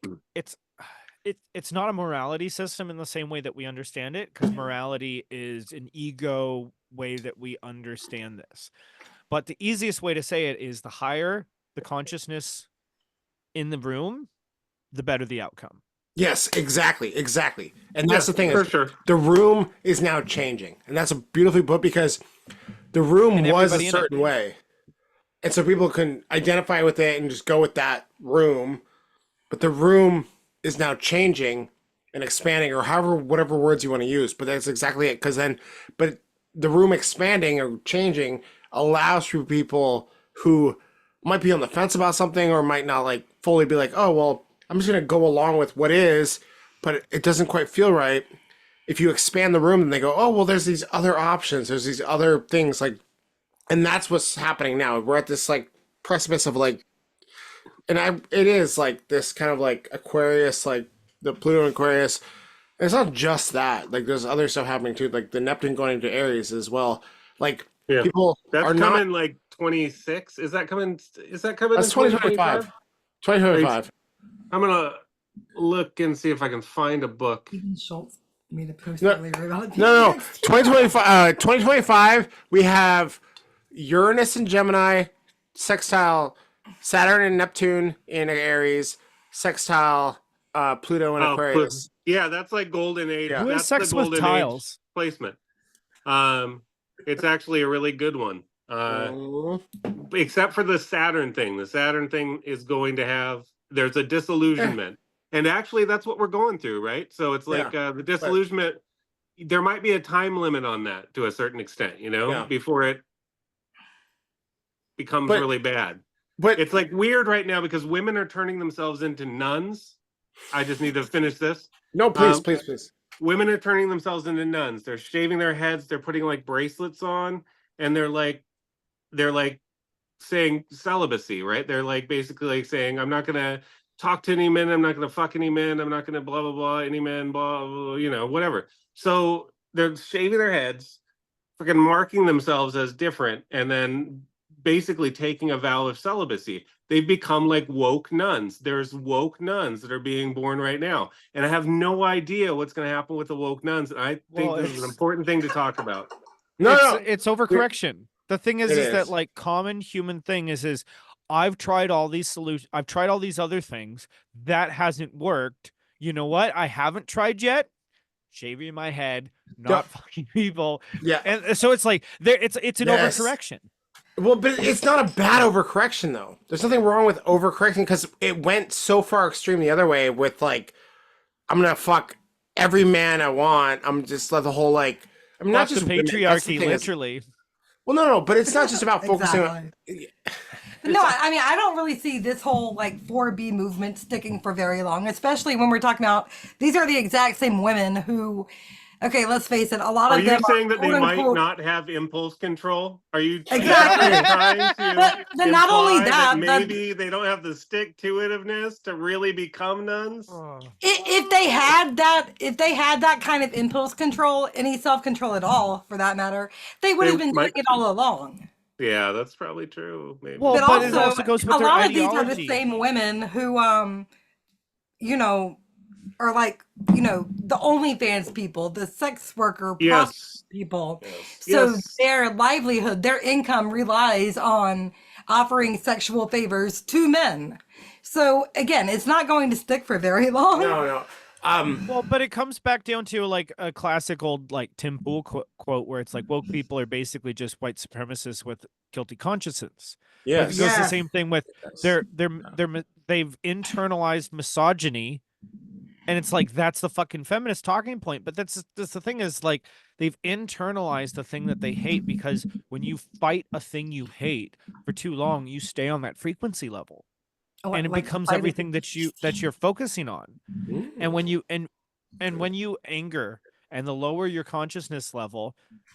it's not a morality system in the same way that we understand it, because morality is an ego way that we understand this. But the easiest way to say it is the higher the consciousness in the room, the better the outcome. yes, exactly. And that's the thing. For Is sure. the room is now changing, and that's a beautifully put because the room And was a everybody in it. certain way, and so people can identify with it and just go with that room. But the room is now changing and expanding, or however whatever words you want to use. But that's exactly it. But the room expanding or changing allows for people who might be on the fence about something or might not like fully be like, oh well, I'm just gonna go along with what is, but it doesn't quite feel right. If you expand the room and they go, oh well, there's these other options, there's these other things like, and that's what's happening now. We're at this like precipice of like, it is like this kind of like Aquarius, like the Pluto and Aquarius. And it's not just that. Like there's other stuff happening too, like the Neptune going into Aries as well. Like Yeah. people That's are coming not. like 26. Is that coming? Is that coming? That's in 2025. 2025. I'm gonna look and see if I can find a book. Even Schultz made a post No, earlier about it. No. 2025. 2025. We have Uranus and Gemini, sextile Saturn and Neptune in Aries, sextile Pluto and Oh, Aquarius. Yeah, that's like golden age. Yeah. Who has That's sex the with golden tiles? age placement. It's actually a really good one. Except for the Saturn thing. The Saturn thing is going to have, there's a disillusionment. And actually that's what we're going through, right? So it's like the disillusionment, there might be a time limit on that to a certain extent, you know, Yeah. before it becomes But- really bad. But It's like weird right now because women are turning themselves into nuns. I just need to finish this. no, please, um, please. Women are turning themselves into nuns. They're shaving their heads, they're putting like bracelets on, and they're like saying celibacy, right? They're like basically like saying, I'm not gonna talk to any men, I'm not gonna fuck any men, I'm not gonna blah blah blah any men, blah, blah, you know, whatever. So they're shaving their heads, freaking marking themselves as different, and then basically taking a vow of celibacy. They've become like woke nuns. There's woke nuns that are being born right now. And I have no idea what's going to happen with the woke nuns. And I think Well, this is an it's- important thing to talk about. No. It's overcorrection. The thing is, It is that is. like common human thing is I've tried all these solutions. I've tried all these other things that hasn't worked. You know what? I haven't tried yet. Shaving my head, not fucking people. Yeah. And so it's like it's an Yes. overcorrection. Well, but it's not a bad overcorrection though. There's nothing wrong with overcorrecting because it went so far extreme the other way with like, I'm gonna fuck every man I want. I'm just let the whole like. I mean, not That's just the women, that's the patriarchy, thing is- literally. well, no, but it's not just about focusing on. Exactly. But no, I mean, I don't really see this whole like 4B movement sticking for very long, especially when we're talking about these are the exact same women who, okay, let's face it, a lot Are of you them saying that they quote, might unquote- not have impulse control? Are you Exactly. trying to But not only imply that, but- maybe they don't have the stick to itiveness to really become nuns? If they had that kind of impulse control, any self control at all, for that matter, they would They have been doing might- it all along. Yeah, that's probably true. Maybe. Well, But but it also, also goes with a their lot of these are the ideology. same women who, you know, are like, you know, the OnlyFans people, the sex worker Yes. people. Yes. So Yes. their livelihood, their income relies on offering sexual favors to men. So again, it's not going to stick for very long. No. Well, but it comes back down to like a classic old like Tim Pool quote where it's like woke people are basically just white supremacists with guilty consciences. Yes. It goes the Yeah. same thing with they've internalized misogyny, and it's like that's the fucking feminist talking point. But that's the thing is like they've internalized the thing that they hate, because when you fight a thing you hate for too long, you stay on that frequency level. And it becomes fighting- everything that you're focusing on. Mm. And when you when you anger, and the lower your consciousness level,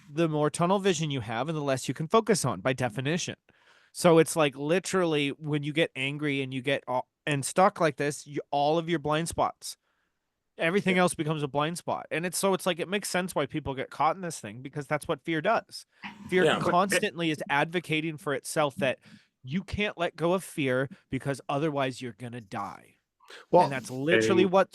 the more tunnel vision you have and the less you can focus on by definition. So it's like literally when you get angry and you get and stuck like this, all of your blind spots, everything else becomes a blind spot. And it's like it makes sense why people get caught in this thing, because that's what fear does. Fear Yeah, but- constantly is advocating for itself that you can't let go of fear because otherwise you're gonna die. Well, And that's literally what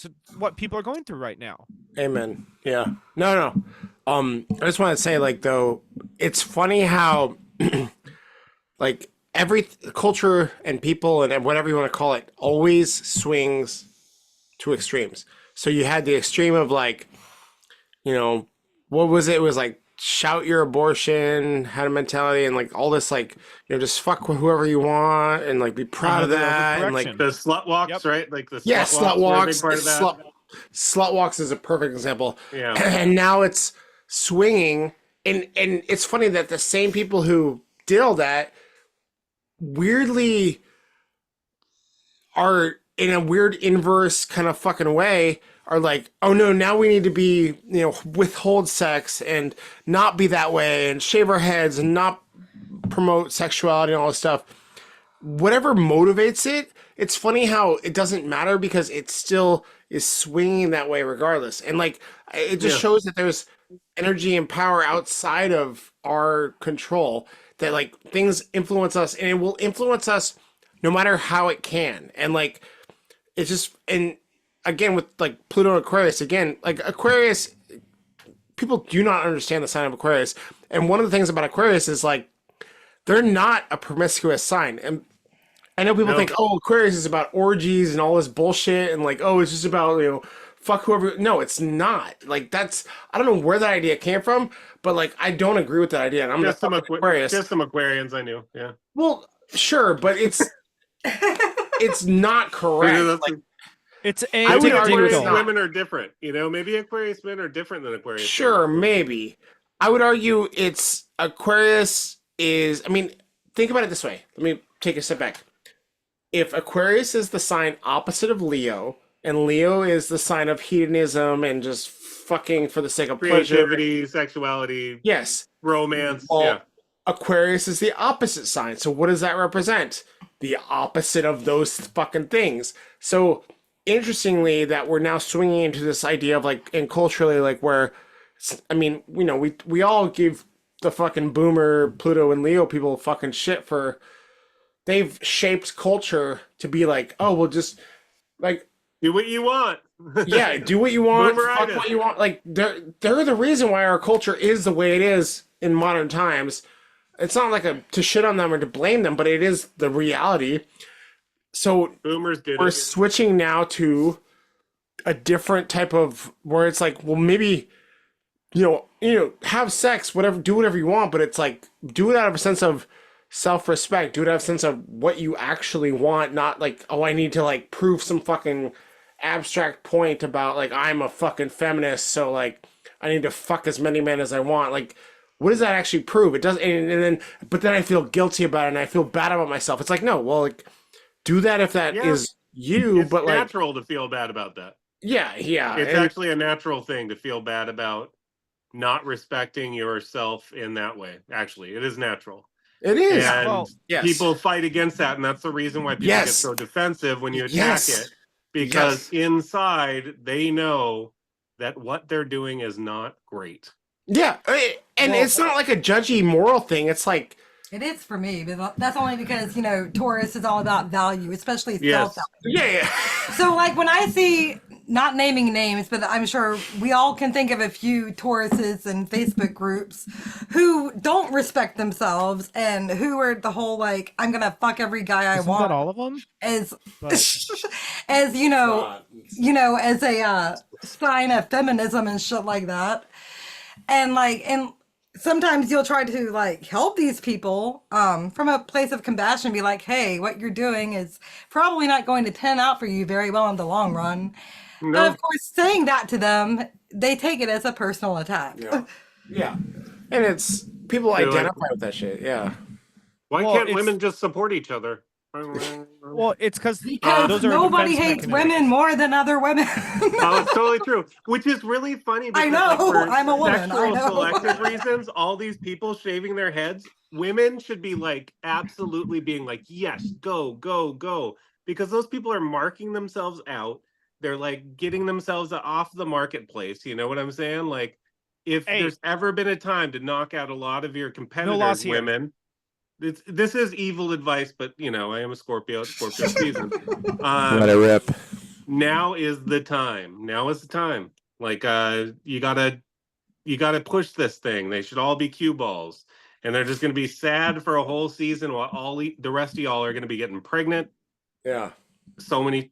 people are going through right now. amen. Yeah. No. I just want to say, like, though, it's funny how, like, every culture and people and whatever you want to call it always swings to extremes. So you had the extreme of, like, you know, what was it? It was like shout your abortion, had a mentality, and like all this, like, you know, just fuck with whoever you want and like be proud of that, and like Overcorrection. The slut walks, Yep. right? Like the yeah, slut slut walks were a big walks. part of that. Slut walks is a perfect example. Yeah. And now it's swinging, and it's funny that the same people who did all that weirdly are in a weird inverse kind of fucking way are like, oh no, now we need to be, you know, withhold sex and not be that way and shave our heads and not promote sexuality and all this stuff. Whatever motivates it, it's funny how it doesn't matter because it still is swinging that way regardless. And like, it just Yeah. shows that there's energy and power outside of our control, that like things influence us, and it will influence us no matter how it can. And like, it's just, and again, with like Pluto and Aquarius, again, like Aquarius, people do not understand the sign of Aquarius. And one of the things about Aquarius is like, they're not a promiscuous sign. And I know people No. think, oh, Aquarius is about orgies and all this bullshit, and like, oh, it's just about, you know, fuck whoever. No, it's not. Like, that's, I don't know where that idea came from, but like, I don't agree with that idea. And I'm Just some, not Aquarius. just some Aquarians I knew. Yeah. Well, sure, but it's not correct. Because that's- Like, It's I would maybe argue Aquarius it's not. women are different. You know, maybe Aquarius men are different than Aquarius. sure, women. maybe. I would argue it's Aquarius is, I mean, think about it this way. Let me take a step back. If Aquarius is the sign opposite of Leo, and Leo is the sign of hedonism and just fucking for the sake of pleasure. Creativity, sexuality, Yes. romance. Well, yeah. Aquarius is the opposite sign. So what does that represent? The opposite of those fucking things. So interestingly, that we're now swinging into this idea of like, and culturally, like where, I mean, you know, we all give the fucking boomer Pluto and Leo people fucking shit for, they've shaped culture to be like, oh, well, just like, Do what you want. yeah, do what you want, fuck Boomeritis. what you want. Like they're the reason why our culture is the way it is in modern times. It's not like to shit on them or to blame them, but it is the reality. So Boomers did we're it. switching now to a different type of where it's like, well, maybe you know, have sex, whatever, do whatever you want, but it's like do it out of a sense of self-respect. Do it out of a sense of what you actually want, not like, oh, I need to like prove some fucking abstract point about like I'm a fucking feminist, so like I need to fuck as many men as I want. Like, what does that actually prove? It doesn't. And then, but then I feel guilty about it and I feel bad about myself. It's like, no, well, like do that if that is Yeah. you, It's but like, natural to feel bad about that. yeah, It's and- actually a natural thing to feel bad about not respecting yourself in that way. Actually, it is natural. it is. And Well, yes. people fight against that, and that's the reason why people Yes. get so defensive when you attack Yes. it. Because inside they know that what they're doing is not great. Yeah, and Well- it's not like a judgy moral thing. It's like, It is for me, but that's only because, Taurus is all about value, especially Yes. self-value. yeah. So, like, when I see not naming names, but I'm sure we all can think of a few Tauruses and Facebook groups who don't respect themselves and who are the whole like, I'm gonna fuck every guy I Isn't want that all of them? as But as Not- as a sign of feminism and shit like that. And sometimes you'll try to like help these people from a place of compassion, be like, hey, what you're doing is probably not going to pan out for you very well in the long run. But No, of course, saying that to them, they take it as a personal attack. Yeah. Yeah. And it's people They're like- identify with that shit. Yeah. why Well, can't it's- women just support each other? well, it's because Because those are nobody defense hates mechanisms. women more than other women. Oh, it's totally true. Which is really funny because I know, like, for I'm a woman, I sexual know. selective reasons, all these people shaving their heads, women should be like absolutely being like, yes, go, go, go. Because those people are marking themselves out. They're like getting themselves off the marketplace. You know what I'm saying? Like, if Hey. there's ever been a time to knock out a lot of your competitors, loss here. women, this is evil advice, but you know, I am a Scorpio, it's Scorpio season. Let it rip. Now is the time. Now is the time. Like you gotta push this thing. They should all be cue balls. And they're just gonna be sad for a whole season while the rest of y'all are gonna be getting pregnant. Yeah. So many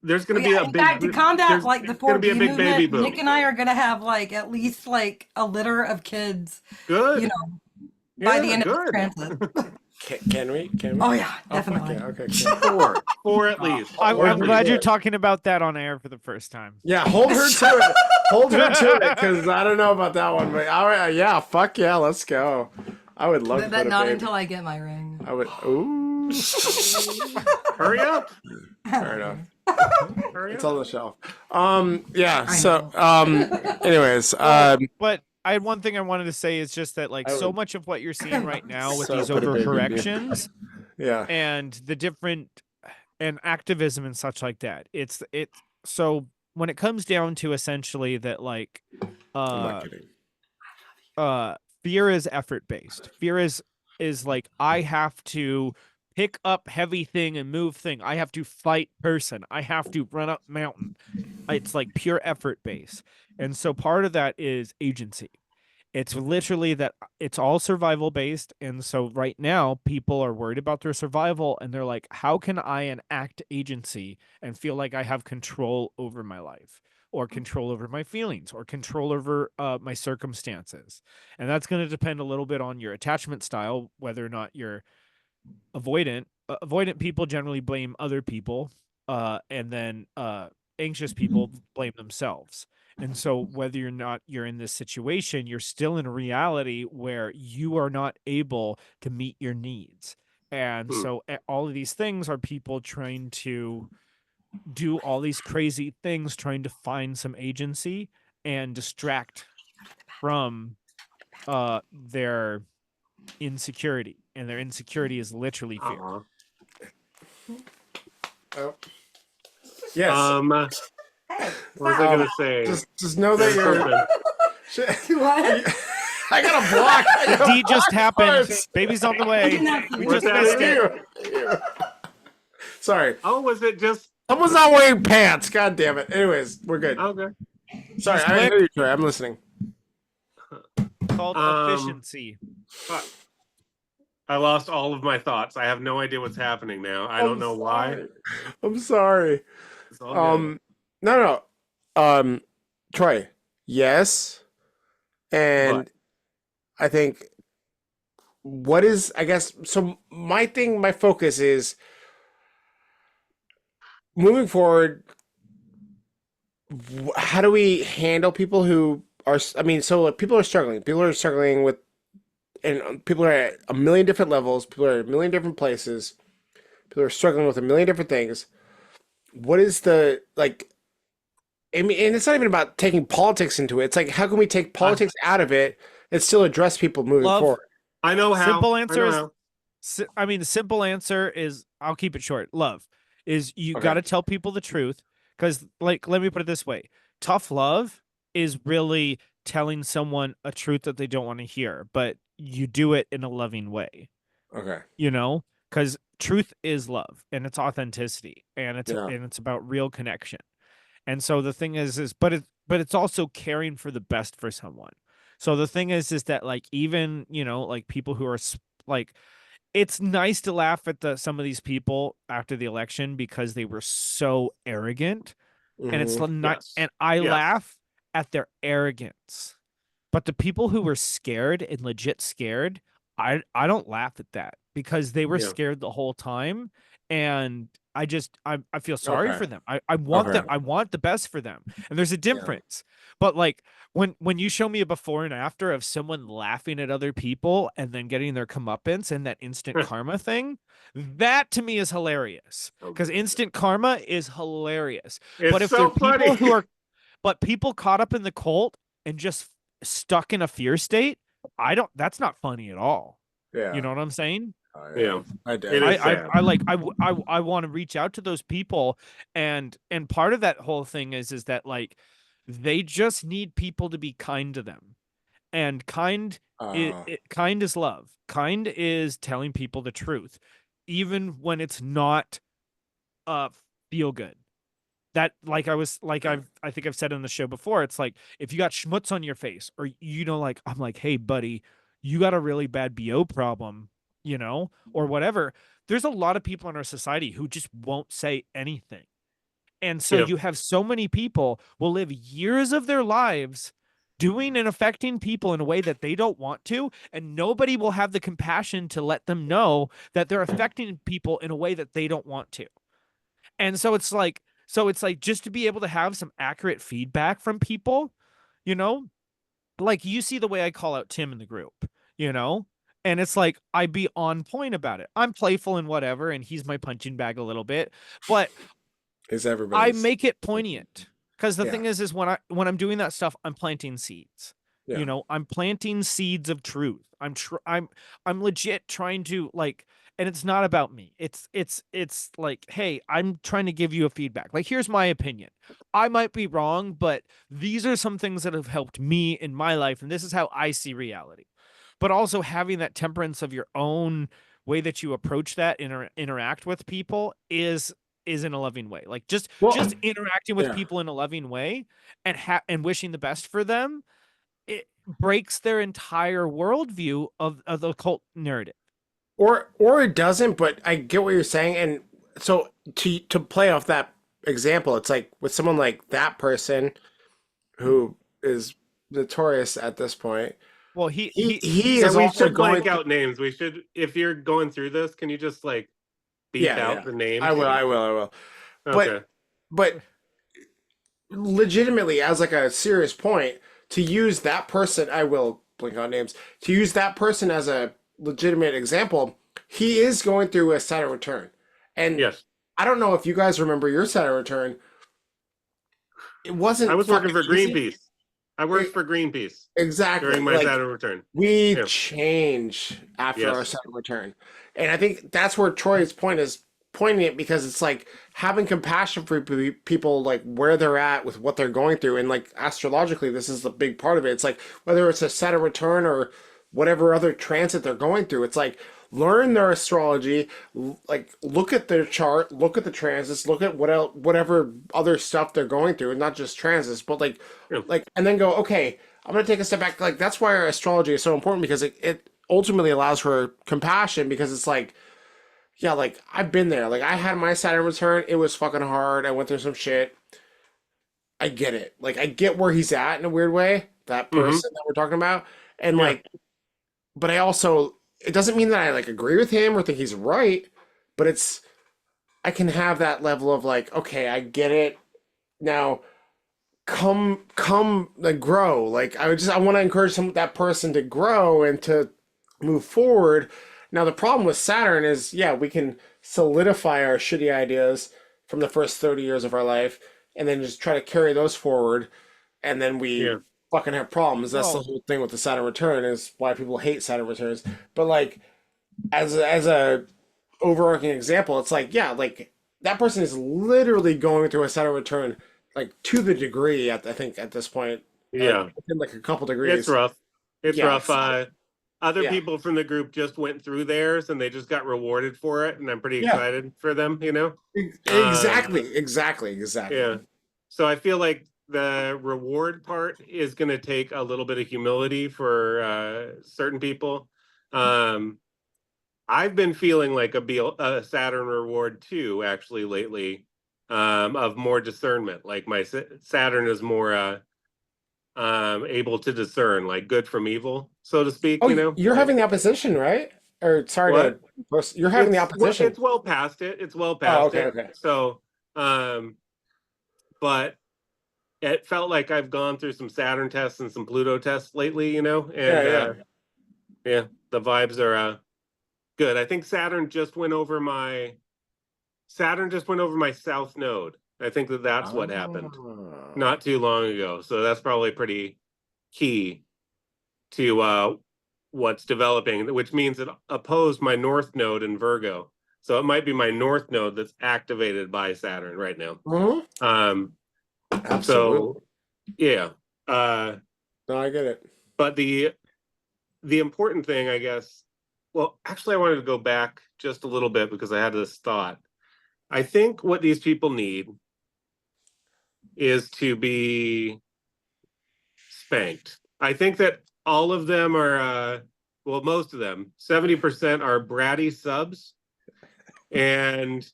there's gonna be Yeah, a in big fact, to combat there's like the gonna 4D be a big baby movement, boom. Nick and I are gonna have like at least like a litter of kids, Good. you know, by the end of this transit. Can we? Can we? Oh yeah, Oh, fuck definitely. yeah. Okay. Cool. Four at least. I'm, Four I'm at glad least. you're talking about that on air for the first time. Yeah, hold her to it. Hold her to it, because I don't know about that one. But yeah, fuck yeah, let's go. I would love to But put a not baby. until I get my ring. I would. Ooh. Hurry up. Fair enough. Hurry It's up. on the shelf. Yeah. I So. Anyways. But I had one thing I wanted to say is just that like I so would- much of what you're seeing right now with So these put a baby in you. overcorrections Yeah. and the different and activism and such like that. It's so when it comes down to essentially that like I'm not kidding. fear is effort based. Fear is like I have to pick up heavy thing and move thing. I have to fight person. I have to run up mountain. It's like pure effort based. And so part of that is agency. It's literally that it's all survival based. And so right now people are worried about their survival and they're like, how can I enact agency and feel like I have control over my life or control over my feelings or control over my circumstances? And that's going to depend a little bit on your attachment style, whether or not you're avoidant. Avoidant people generally blame other people, and then anxious people blame themselves. And so whether you're not you're in this situation, you're still in a reality where you are not able to meet your needs. And so all of these things are people trying to do all these crazy things, trying to find some agency and distract from their insecurity. And their insecurity is literally fear. Aw. Oh. Yes. What was I gonna say? just know that you're. What? I got a block. The deed just happened. Baby's on the way. We Where's just that missed in it. Sorry, Oh, was it just someone's not wearing pants. God damn it. Anyways, we're good. okay? Sorry, Just I click. hear you, Troy. I'm listening. Called efficiency. Fuck. I lost all of my thoughts. I have no idea what's happening now. I don't know why. I'm sorry. It's all good. No. Troy. Yes, and What? I think what is I guess so. My focus is moving forward. How do we handle people who are? I mean, so like, people are struggling. People are struggling with, and people are at a million different levels. People are at a million different places. People are struggling with a million different things. What is the like? I mean, and it's not even about taking politics into it. It's like, how can we take politics out of it and still address people moving Love. forward? I know how. Simple I answer know is how. I mean, the simple answer is I'll keep it short. Love is you Okay. got to tell people the truth because, like, let me put it this way: tough love is really telling someone a truth that they don't want to hear, but you do it in a loving way. Okay. You know, because truth is love and it's authenticity and it's Yeah. and it's about real connection. And so the thing is but it's also caring for the best for someone. So the thing is that like even, you know, like people who are like it's nice to laugh at some of these people after the election because they were so arrogant, and it's Hmm. not, Yes. and I Yes. laugh at their arrogance. But the people who were scared and legit scared, I don't laugh at that because they were Yeah. scared the whole time, and I feel sorry Okay. for them. I want them, Okay. I want the best for them. And there's a Yeah. difference. But like when you show me a before and after of someone laughing at other people and then getting their comeuppance and that instant karma thing, that to me is hilarious. Because instant karma is hilarious. But It's if they're so people funny. who are but people caught up in the cult and just stuck in a fear state, I don't that's not funny at all. You Yeah. know what I'm saying? Yeah. I It did. is sad. I like I want to reach out to those people, and part of that whole thing is that like they just need people to be kind to them. And kind is love. Kind is telling people the truth even when it's not feel good. That like I think I've said on the show before, it's like if you got schmutz on your face, or you know, like I'm like, hey buddy, you got a really bad BO problem, you know, or whatever. There's a lot of people in our society who just won't say anything. And so Yeah. you have so many people will live years of their lives doing and affecting people in a way that they don't want to, and nobody will have the compassion to let them know that they're affecting people in a way that they don't want to. And so it's like just to be able to have some accurate feedback from people, you know, like you see the way I call out Tim in the group, you know, and it's like I be on point about it. I'm playful and whatever, and he's my punching bag a little bit, but Is I everybody's. make it poignant because the Yeah. thing is when I'm doing that stuff, I'm planting seeds. You Yeah. know, I'm planting seeds of truth. I'm legit trying to like, and it's not about me. It's like, hey, I'm trying to give you a feedback. Like, here's my opinion. I might be wrong, but these are some things that have helped me in my life, and this is how I see reality. But also having that temperance of your own way that you approach that interact with people is in a loving way. Like Well, just interacting with yeah. people in a loving way and and wishing the best for them, it breaks their entire worldview of the cult narrative. Or it doesn't, but I get what you're saying. And so to play off that example, it's like with someone like that person who is notorious at this point, Well, he Yeah, is we also should going blank through, out names. We should, if you're going through this, can you just like beep yeah, out yeah. the I names? will, I will, I will. But Okay. but legitimately as like a serious point, to use that person, I will blink on names, to use that person as a legitimate example, he is going through a Saturn return. And Yes. I don't know if you guys remember your Saturn return. It I wasn't was working fucking for easy. Greenpeace. I worked for Greenpeace Exactly. during my Like Saturn return. we Yeah. change after our Yes. Saturn return. And I think that's where Troy's point is pointing it, because it's like having compassion for people, like where they're at with what they're going through. And like astrologically, this is the big part of it. It's like whether it's a Saturn return or whatever other transit they're going through, it's like learn their astrology, like look at their chart, look at the transits, look at what else, whatever other stuff they're going through, and not just transits, but Yeah. and then go, okay, I'm gonna take a step back. Like that's why our astrology is so important, because it ultimately allows for compassion, because it's like, yeah, like I've been there. Like I had my Saturn return, it was fucking hard. I went through some shit. I get it. Like I get where he's at in a weird way, that Mm-hmm. person that we're talking about. And Yeah. like, but I also, it doesn't mean that I like agree with him or think he's right, but it's, I can have that level of like, okay, I get it. Now come like grow. Like I want to encourage that person to grow and to move forward. Now the problem with Saturn is, yeah, we can solidify our shitty ideas from the first 30 years of our life and then just try to carry those forward, and then we Yeah. fucking have problems. That's the Well, whole thing with the Saturn return, is why people hate Saturn returns. But like as a overarching example, it's like, yeah, like that person is literally going through a Saturn return, like to the degree at, I think at this point, like Yeah. within like a couple It's degrees. rough. It's Yeah, rough. Other yeah, people from the group just went through theirs and they just got rewarded for it, and I'm pretty yeah. excited for them. Exactly, Um, exactly, exactly. yeah. So I feel like the reward part is going to take a little bit of humility for certain people. I've been feeling like a Saturn reward too, actually lately, of more discernment. Like my Saturn is more able to discern like good from evil, so to speak. Oh, You know, you're having the opposition, right? Or sorry what? you're having the It's opposition. it's well past it. It's well Oh, past okay, it. okay. So, but it felt like I've gone through some Saturn tests and some Pluto tests lately, you know, and yeah, the vibes are good. I think Saturn just went over my south node. I think that's what happened Oh. not too long ago. So that's probably pretty key to what's developing, which means it opposed my north node in Virgo. So it might be my north node that's activated by Saturn right now. Mm-hmm. Absolutely. So yeah. No, I get it. But the important thing, I guess, well, actually I wanted to go back just a little bit because I had this thought. I think what these people need is to be spanked. I think that all of them are well, most of them, 70% are bratty subs, and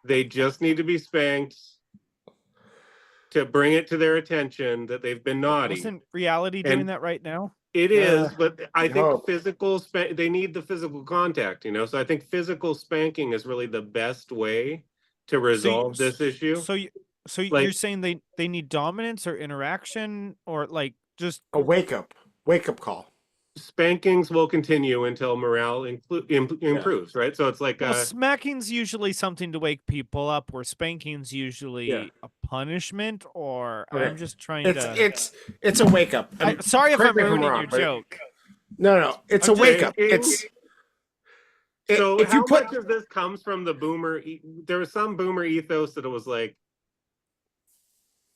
they just need to be spanked to bring it to their attention that they've been naughty. Isn't reality doing that right now? It is, but I think hope. they need the physical contact, you know. So I think physical spanking is really the best way to resolve this issue. So you're saying they need dominance or interaction or like just a wake up call. Spankings will continue until morale improves, right? So it's like smacking's usually something to wake people up, or spanking's usually a punishment, or I'm just trying to. It's a wake up. Sorry if I'm ruining your joke. No, it's a wake up. So how much of this comes from the boomer? There was some boomer ethos that it was like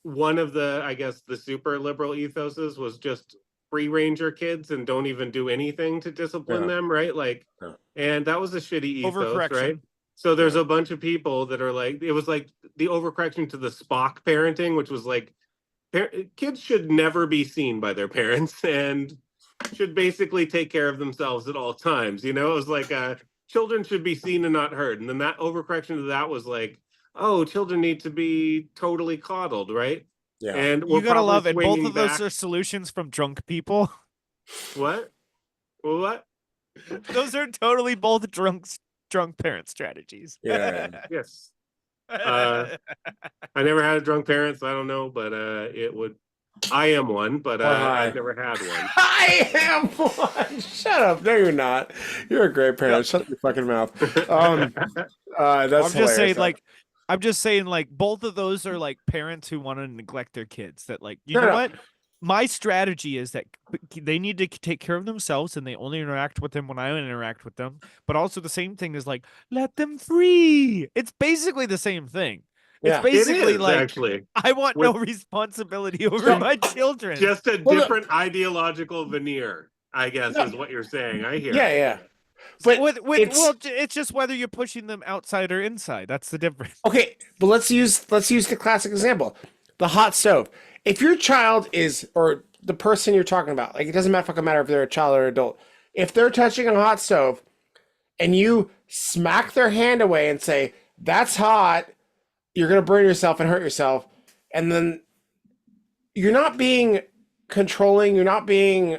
one of the, I guess, the super liberal ethoses was just free ranger kids and don't even do anything to discipline them, right? Like, and that was a shitty ethos, right? So there's a bunch of people that are like, it was like the overcorrection to the Spock parenting, which was like, kids should never be seen by their parents and should basically take care of themselves at all times. You know, it was like children should be seen and not heard. And then that overcorrection to that was like, oh, children need to be totally coddled, right? Yeah. And you gotta love it. Both of those are solutions from drunk people. What? Well, what? Those are totally both drunk parent strategies. Yeah. Yes. I never had a drunk parent, so I don't know, but it would. I am one, but I've never had one. I am one. Shut up. No, you're not. You're a great parent. Shut your fucking mouth. That's I'm just saying, like, both of those are like parents who want to neglect their kids. That, like, you know what? My strategy is that they need to take care of themselves and they only interact with them when I interact with them. But also the same thing is like, let them free. It's basically the same thing. It's basically actually, I want no responsibility over my children. Just a different ideological veneer, I guess, is what you're saying. I hear. Yeah. But it's just whether you're pushing them outside or inside. That's the difference. Okay, but let's use the classic example, the hot stove. If your child is, or the person you're talking about, like, it doesn't fucking matter if they're a child or an adult, if they're touching a hot stove, and you smack their hand away and say, "That's hot," you're gonna burn yourself and hurt yourself, and then you're not being controlling, you're not being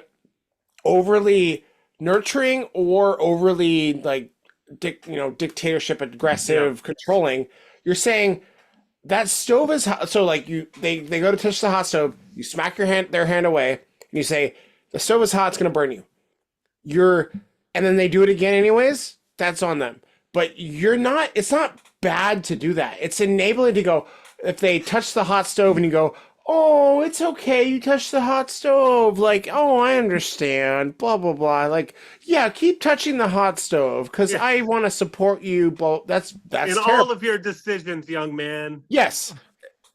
overly nurturing or overly like dictatorship, aggressive, controlling. You're saying that stove is hot. So like they go to touch the hot stove, you smack their hand away, and you say the stove is hot, it's gonna burn you. And then they do it again anyways. That's on them. But it's not bad to do that. It's enabling to go, if they touch the hot stove and you go, "Oh, it's okay, you touched the hot stove. Like, oh, I understand, blah, blah, blah." Like, yeah, keep touching the hot stove because I want to support you. But that's in terrible. All of your decisions, young man. Yes.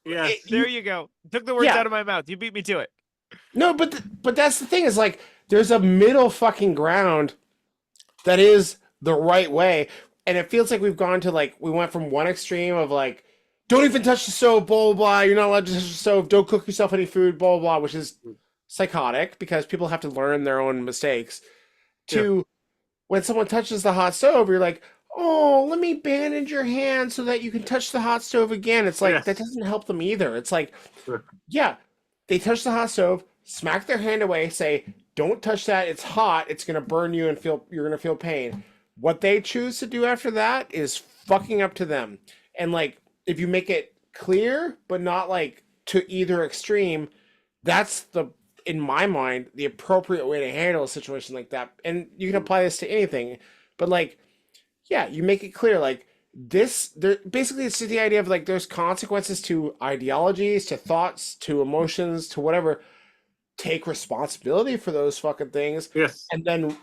Yes. There you go. Took the words out of my mouth. You beat me to it. No, but that's the thing is, like, there's a middle fucking ground that is the right way. And it feels like we've gone to, like, we went from one extreme of, like, don't even touch the stove, blah, blah, blah. You're not allowed to touch the stove. Don't cook yourself any food, blah, blah, blah, which is psychotic because people have to learn their own mistakes. Yeah. To when someone touches the hot stove, you're like, oh, let me bandage your hand so that you can touch the hot stove again. It's like, Yes. that doesn't help them either. It's like, Sure. yeah, they touch the hot stove, smack their hand away, say, don't touch that. It's hot. It's going to burn you and you're going to feel pain. What they choose to do after that is fucking up to them. And like, if you make it clear, but not like to either extreme, that's in my mind, the appropriate way to handle a situation like that. And you can apply this to anything, but like, yeah, you make it clear, like basically it's the idea of like, there's consequences to ideologies, to thoughts, to emotions, to whatever. Take responsibility for those fucking things Yes. and then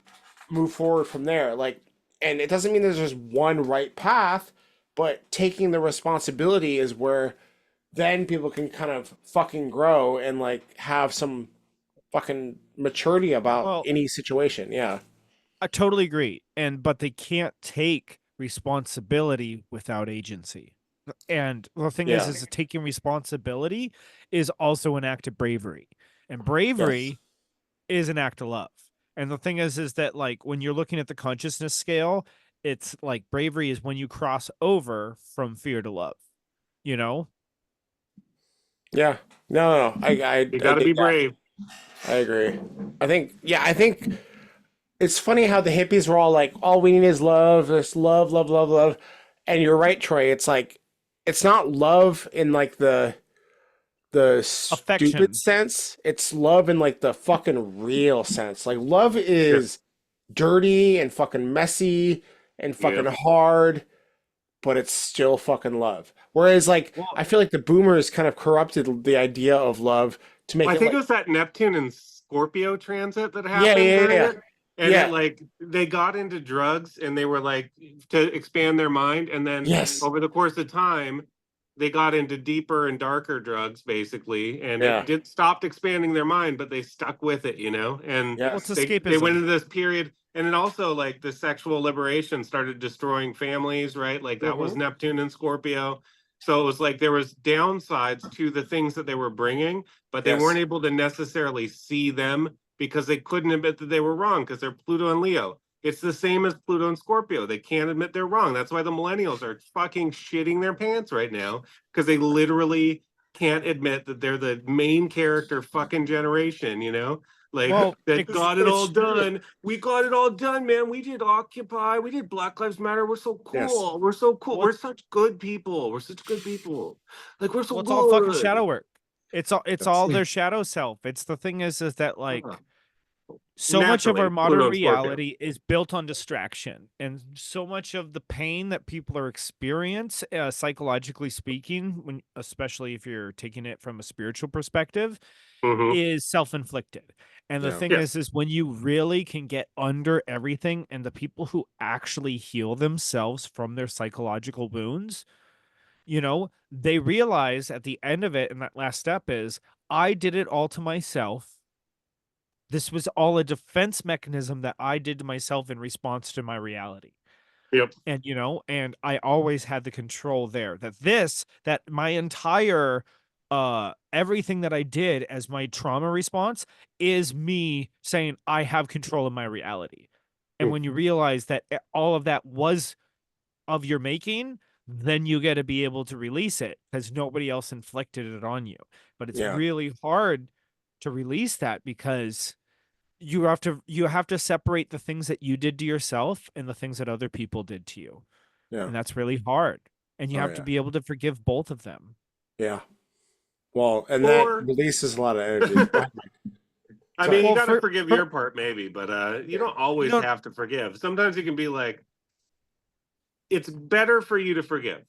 move forward from there. Like, and it doesn't mean there's just one right path, but taking the responsibility is where then people can kind of fucking grow and like have some fucking maturity about Well, any situation. Yeah. I totally agree. But they can't take responsibility without agency. And the thing Yeah. is taking responsibility is also an act of bravery. And bravery is an act of love. And the thing is that like when you're looking at the consciousness scale, it's like bravery is when you cross over from fear to love, you know? Yeah. No. You got to dig be that. brave. I agree. I think it's funny how the hippies were all like, all we need is love. There's love, love, love, love. And you're right, Troy. It's like, it's not love in like the Affection. stupid sense. It's love in like the fucking real sense. Like love is dirty and fucking messy and fucking Yep. hard, but it's still fucking love. Whereas like Well- I feel like the boomers kind of corrupted the idea of love to make I it think like, it was that Neptune and Scorpio transit that happened yeah, during yeah. it. And Yeah. it, like they got into drugs and they were like to expand their mind, and then Yes. over the course of time they got into deeper and darker drugs basically, and Yeah. it stopped expanding their mind, but they stuck with it, you know. And Yeah. Well, it's they escapism. went into this period, and it also like the sexual liberation started destroying families, right? Like that was Neptune and Scorpio. So it was like there was downsides to the things that they were bringing, but they Yes. weren't able to necessarily see them because they couldn't admit that they were wrong because they're Pluto and Leo. It's the same as Pluto and Scorpio. They can't admit they're wrong. That's why the millennials are fucking shitting their pants right now, because they literally can't admit that they're the main character fucking generation, you know? Like, Well, that it's- got it all it's true. done. We got it all done, man. We did Occupy. We did Black Lives Matter. We're so cool. Yes. We're so cool. Well- We're such good people. We're such good people. Like, we're so Well, it's good. all fucking shadow work. It's all That's- their shadow self. It's the thing is that like Uh-huh. so much of Naturally, our modern Pluto and Scorpio. reality is built on distraction, and so much of the pain that people are experience psychologically speaking, when especially if you're taking it from a spiritual perspective, Mhm. is self-inflicted. And the Yeah. thing Yeah. is when you really can get under everything, and the people who actually heal themselves from their psychological wounds, you know, they realize at the end of it, and that last step is, I did it all to myself. This was all a defense mechanism that I did to myself in response to my reality. Yep. And, you know, and I always had the control there. That my entire everything that I did as my trauma response is me saying I have control of my reality. And Mm. when you realize that all of that was of your making, then you got to be able to release it because nobody else inflicted it on you. But it's Yeah. really hard to release that because you have to separate the things that you did to yourself and the things that other people did to you. Yeah. And that's really hard. And you Oh, have to yeah. be able to forgive both of them. Yeah. Well, and Or- that releases a lot of energy. I Sorry. mean, you Well, gotta for- forgive for- your part, maybe, but you don't always don't- have to forgive. Sometimes you can be like, it's better for you to forgive,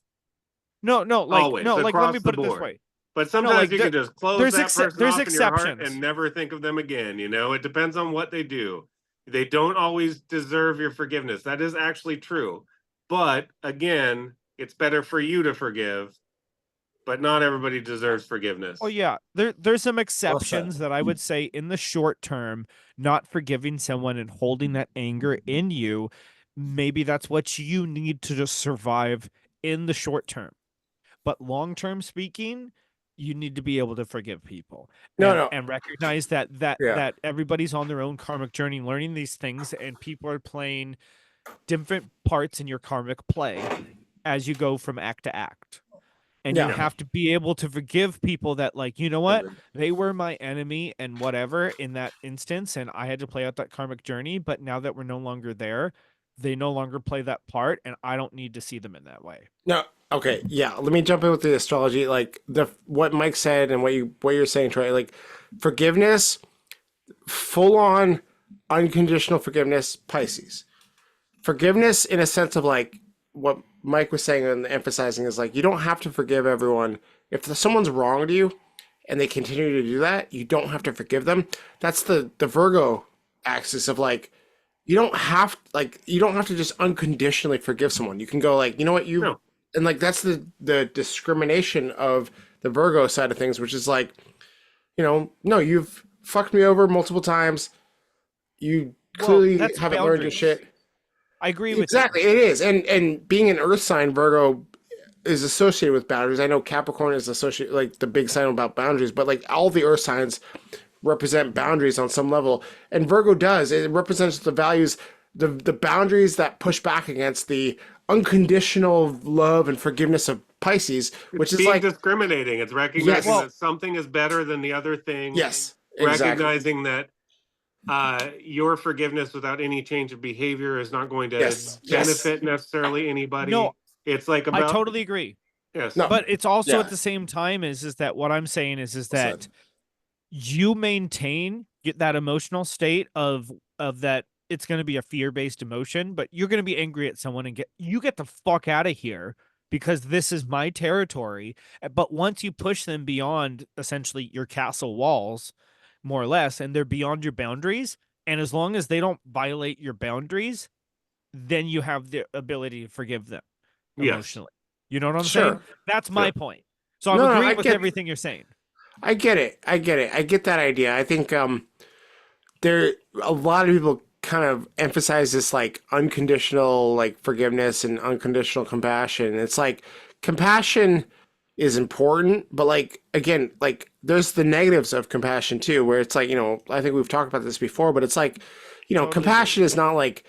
No, like Always, let me across put the it this board. way. but sometimes like, you can just close there's that person there's off in your heart exceptions. and never think of them again. You know, it depends on what they do. They don't always deserve your forgiveness. That is actually true. But again, it's better for you to forgive. But not everybody deserves forgiveness. Oh yeah, there's some exceptions that I would say in the short term, not forgiving someone and holding that anger in you, maybe that's what you need to just survive in the short term. but long term speaking, you need to be able to forgive people No, and recognize that Yeah. everybody's on their own karmic journey learning these things, and people are playing different parts in your karmic play as you go from act to act. And you Yeah. have to be able to forgive people that, like, you know what, they were my enemy and whatever in that instance, and I had to play out that karmic journey, but now that we're no longer there, they no longer play that part, and I don't need to see them in that way. No, okay, yeah. Let me jump in with the astrology. Like what Mike said and what you're saying, Troy. Like forgiveness, full on unconditional forgiveness, Pisces. Forgiveness in a sense of like what Mike was saying and emphasizing is like you don't have to forgive everyone. If someone's wronged you and they continue to do that, you don't have to forgive them. That's the Virgo axis of like you don't have to just unconditionally forgive someone. You can go like, you know what, No. and like that's the discrimination of the Virgo side of things, which is like, no, you've fucked me over multiple times. You clearly that's haven't learned your boundaries. shit. I agree with Exactly, it is. And being an earth sign, Virgo is associated with boundaries. I know Capricorn is associated like the big sign about boundaries, but like all the earth signs represent boundaries on some level. And Virgo does. It represents the values, the boundaries that push back against the unconditional love and forgiveness of Pisces, which is being like discriminating. It's recognizing Well- that something is better than the other thing. yes, exactly. Recognizing that your forgiveness without any change of behavior is not going to Yes. benefit necessarily anybody. No, it's like about I totally agree. yes. No. But it's also Yeah. at the same time is that what I'm saying is Well that said. you maintain that emotional state of that it's going to be a fear-based emotion, but you're going to be angry at someone and get the fuck out of here because this is my territory. But once you push them beyond essentially your castle walls, more or less, and they're beyond your boundaries, and as long as they don't violate your boundaries, then you have the ability to forgive them Yes. emotionally. You know what I'm Sure. saying? That's my Sure. point. So I'm No, agreeing I with get- everything you're saying. I get it. I get that idea. I think there a lot of people kind of emphasize this like unconditional like forgiveness and unconditional compassion. It's like compassion is important, but like again, like there's the negatives of compassion too, where it's like, I think we've talked about this before, but it's like, Totally compassion is not like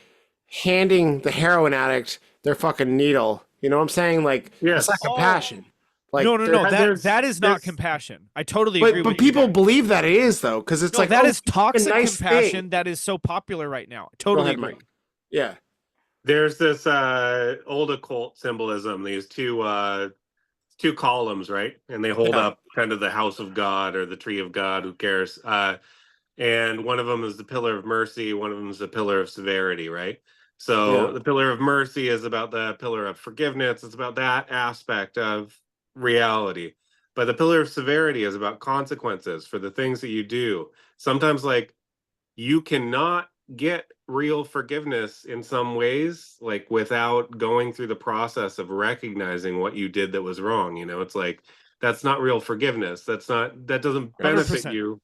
handing the heroin addict their fucking needle. You know what I'm saying? Like Yes. it's not Oh. compassion. Like No. there's- That is not there's- compassion. I totally agree but with you people there. believe that it is though, because it's No, like that oh, is toxic nice compassion thing. that is so popular right now. I Go totally ahead, agree. Mike. Yeah. There's this old occult symbolism, these two columns, right? And they hold Yeah. up kind of the house of God or the tree of God, who cares? And one of them is the pillar of mercy, one of them is the pillar of severity, right? So Yeah. the pillar of mercy is about the pillar of forgiveness. It's about that aspect of reality. But the pillar of severity is about consequences for the things that you do. Sometimes like you cannot get real forgiveness in some ways, like without going through the process of recognizing what you did that was wrong. It's like that's not real forgiveness. That doesn't benefit 100%. you.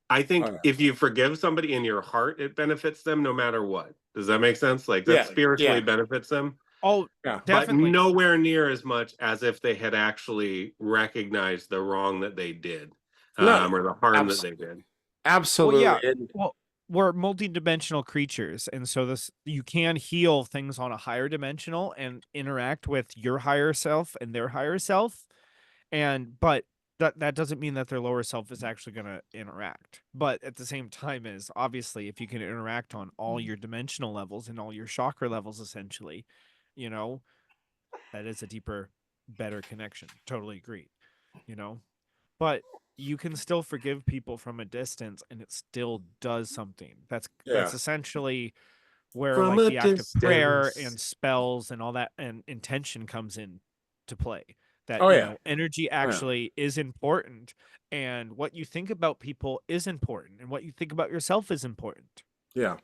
I think Oh, yeah. if you forgive somebody in your heart, it benefits them no matter what. Does that make sense? Like that Yeah, spiritually yeah. benefits them, Oh, Yeah. definitely. but nowhere near as much as if they had actually recognized the wrong that they did, No, or the harm abs- that they did. Absolutely. yeah. And- Well, we're multi-dimensional creatures, and so you can heal things on a higher dimensional and interact with your higher self and their higher self, but that doesn't mean that their lower self is actually going to interact. But at the same time, is obviously if you can interact on all your dimensional levels and all your chakra levels, essentially, that is a deeper, better connection. Totally agree. But you can still forgive people from a distance and it still does something. That's essentially where From like a the act of prayer distance. and spells and all that and intention comes in to play. That energy actually is important, and what you think about people is important, and what you think about yourself is important. Yeah.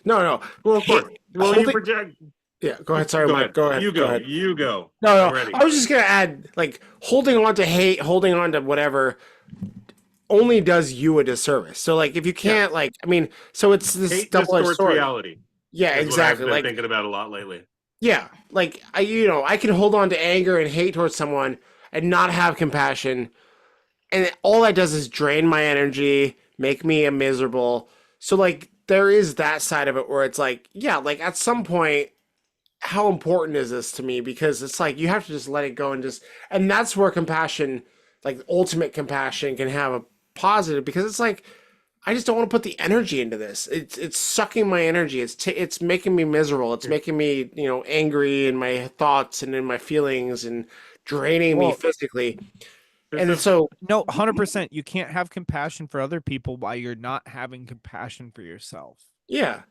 No. Well, of course. Well, you holding- project. Yeah. Go ahead. Sorry, Mike. Go ahead. You Go go. ahead. You go. No. I'm ready. I was just gonna add, like, holding on to hate, holding on to whatever, only does you a disservice. So, like, if you can't, like, I mean, so it's this Hate double-edged distorts sword. reality. Yeah, is exactly. What I've been Like, thinking about a lot lately. Yeah, like I can hold on to anger and hate towards someone and not have compassion, and all that does is drain my energy, make me a miserable. So like there is that side of it where it's like, yeah, like at some point, how important is this to me? Because it's like you have to just let it go and just, and that's where compassion, like ultimate compassion, can have a positive, because it's like I just don't want to put the energy into this. It's sucking my energy. It's making me miserable. It's making me, angry in my thoughts and in my feelings and draining me Well, physically. There's And a so, no, 100%. You can't have compassion for other people while you're not having compassion for yourself. yeah.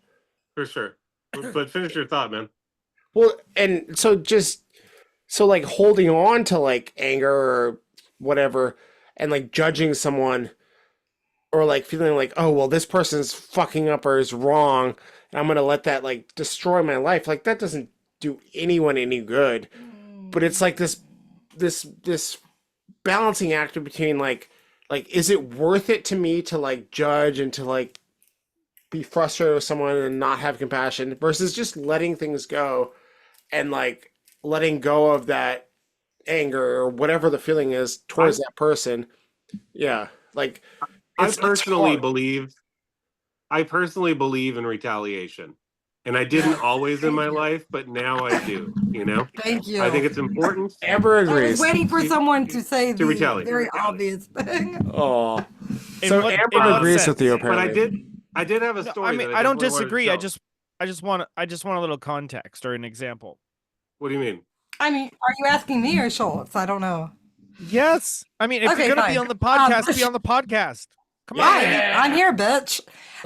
for sure. But finish your thought, man. Well, and so just so like holding on to like anger or whatever and like judging someone or like feeling like, oh, well, this person's fucking up or is wrong, and I'm gonna let that like destroy my life. Like that doesn't do anyone any good. But it's like this balancing act between like is it worth it to me to like judge and to like be frustrated with someone and not have compassion versus just letting things go and like letting go of that anger or whatever the feeling is I towards that person. Yeah, like I it's personally hard. believe I personally believe in retaliation. And I didn't always in Thank my you. life, but now I do, Thank I you. think it's important Amber I was agrees. waiting for to, someone to say to the retaliate. very obvious thing. Oh, In so what Amber in what Um, agrees with you sense? but apparently. I did have a No, I story mean that I I don't definitely wanted to disagree. tell. I just want a little context or an example. What do you mean? I mean, are you asking me or Schultz? I don't know. Yes. I mean, if you're Okay, gonna be fine. on the podcast, be on the podcast. Come on, Fine. lady. I'm here, bitch.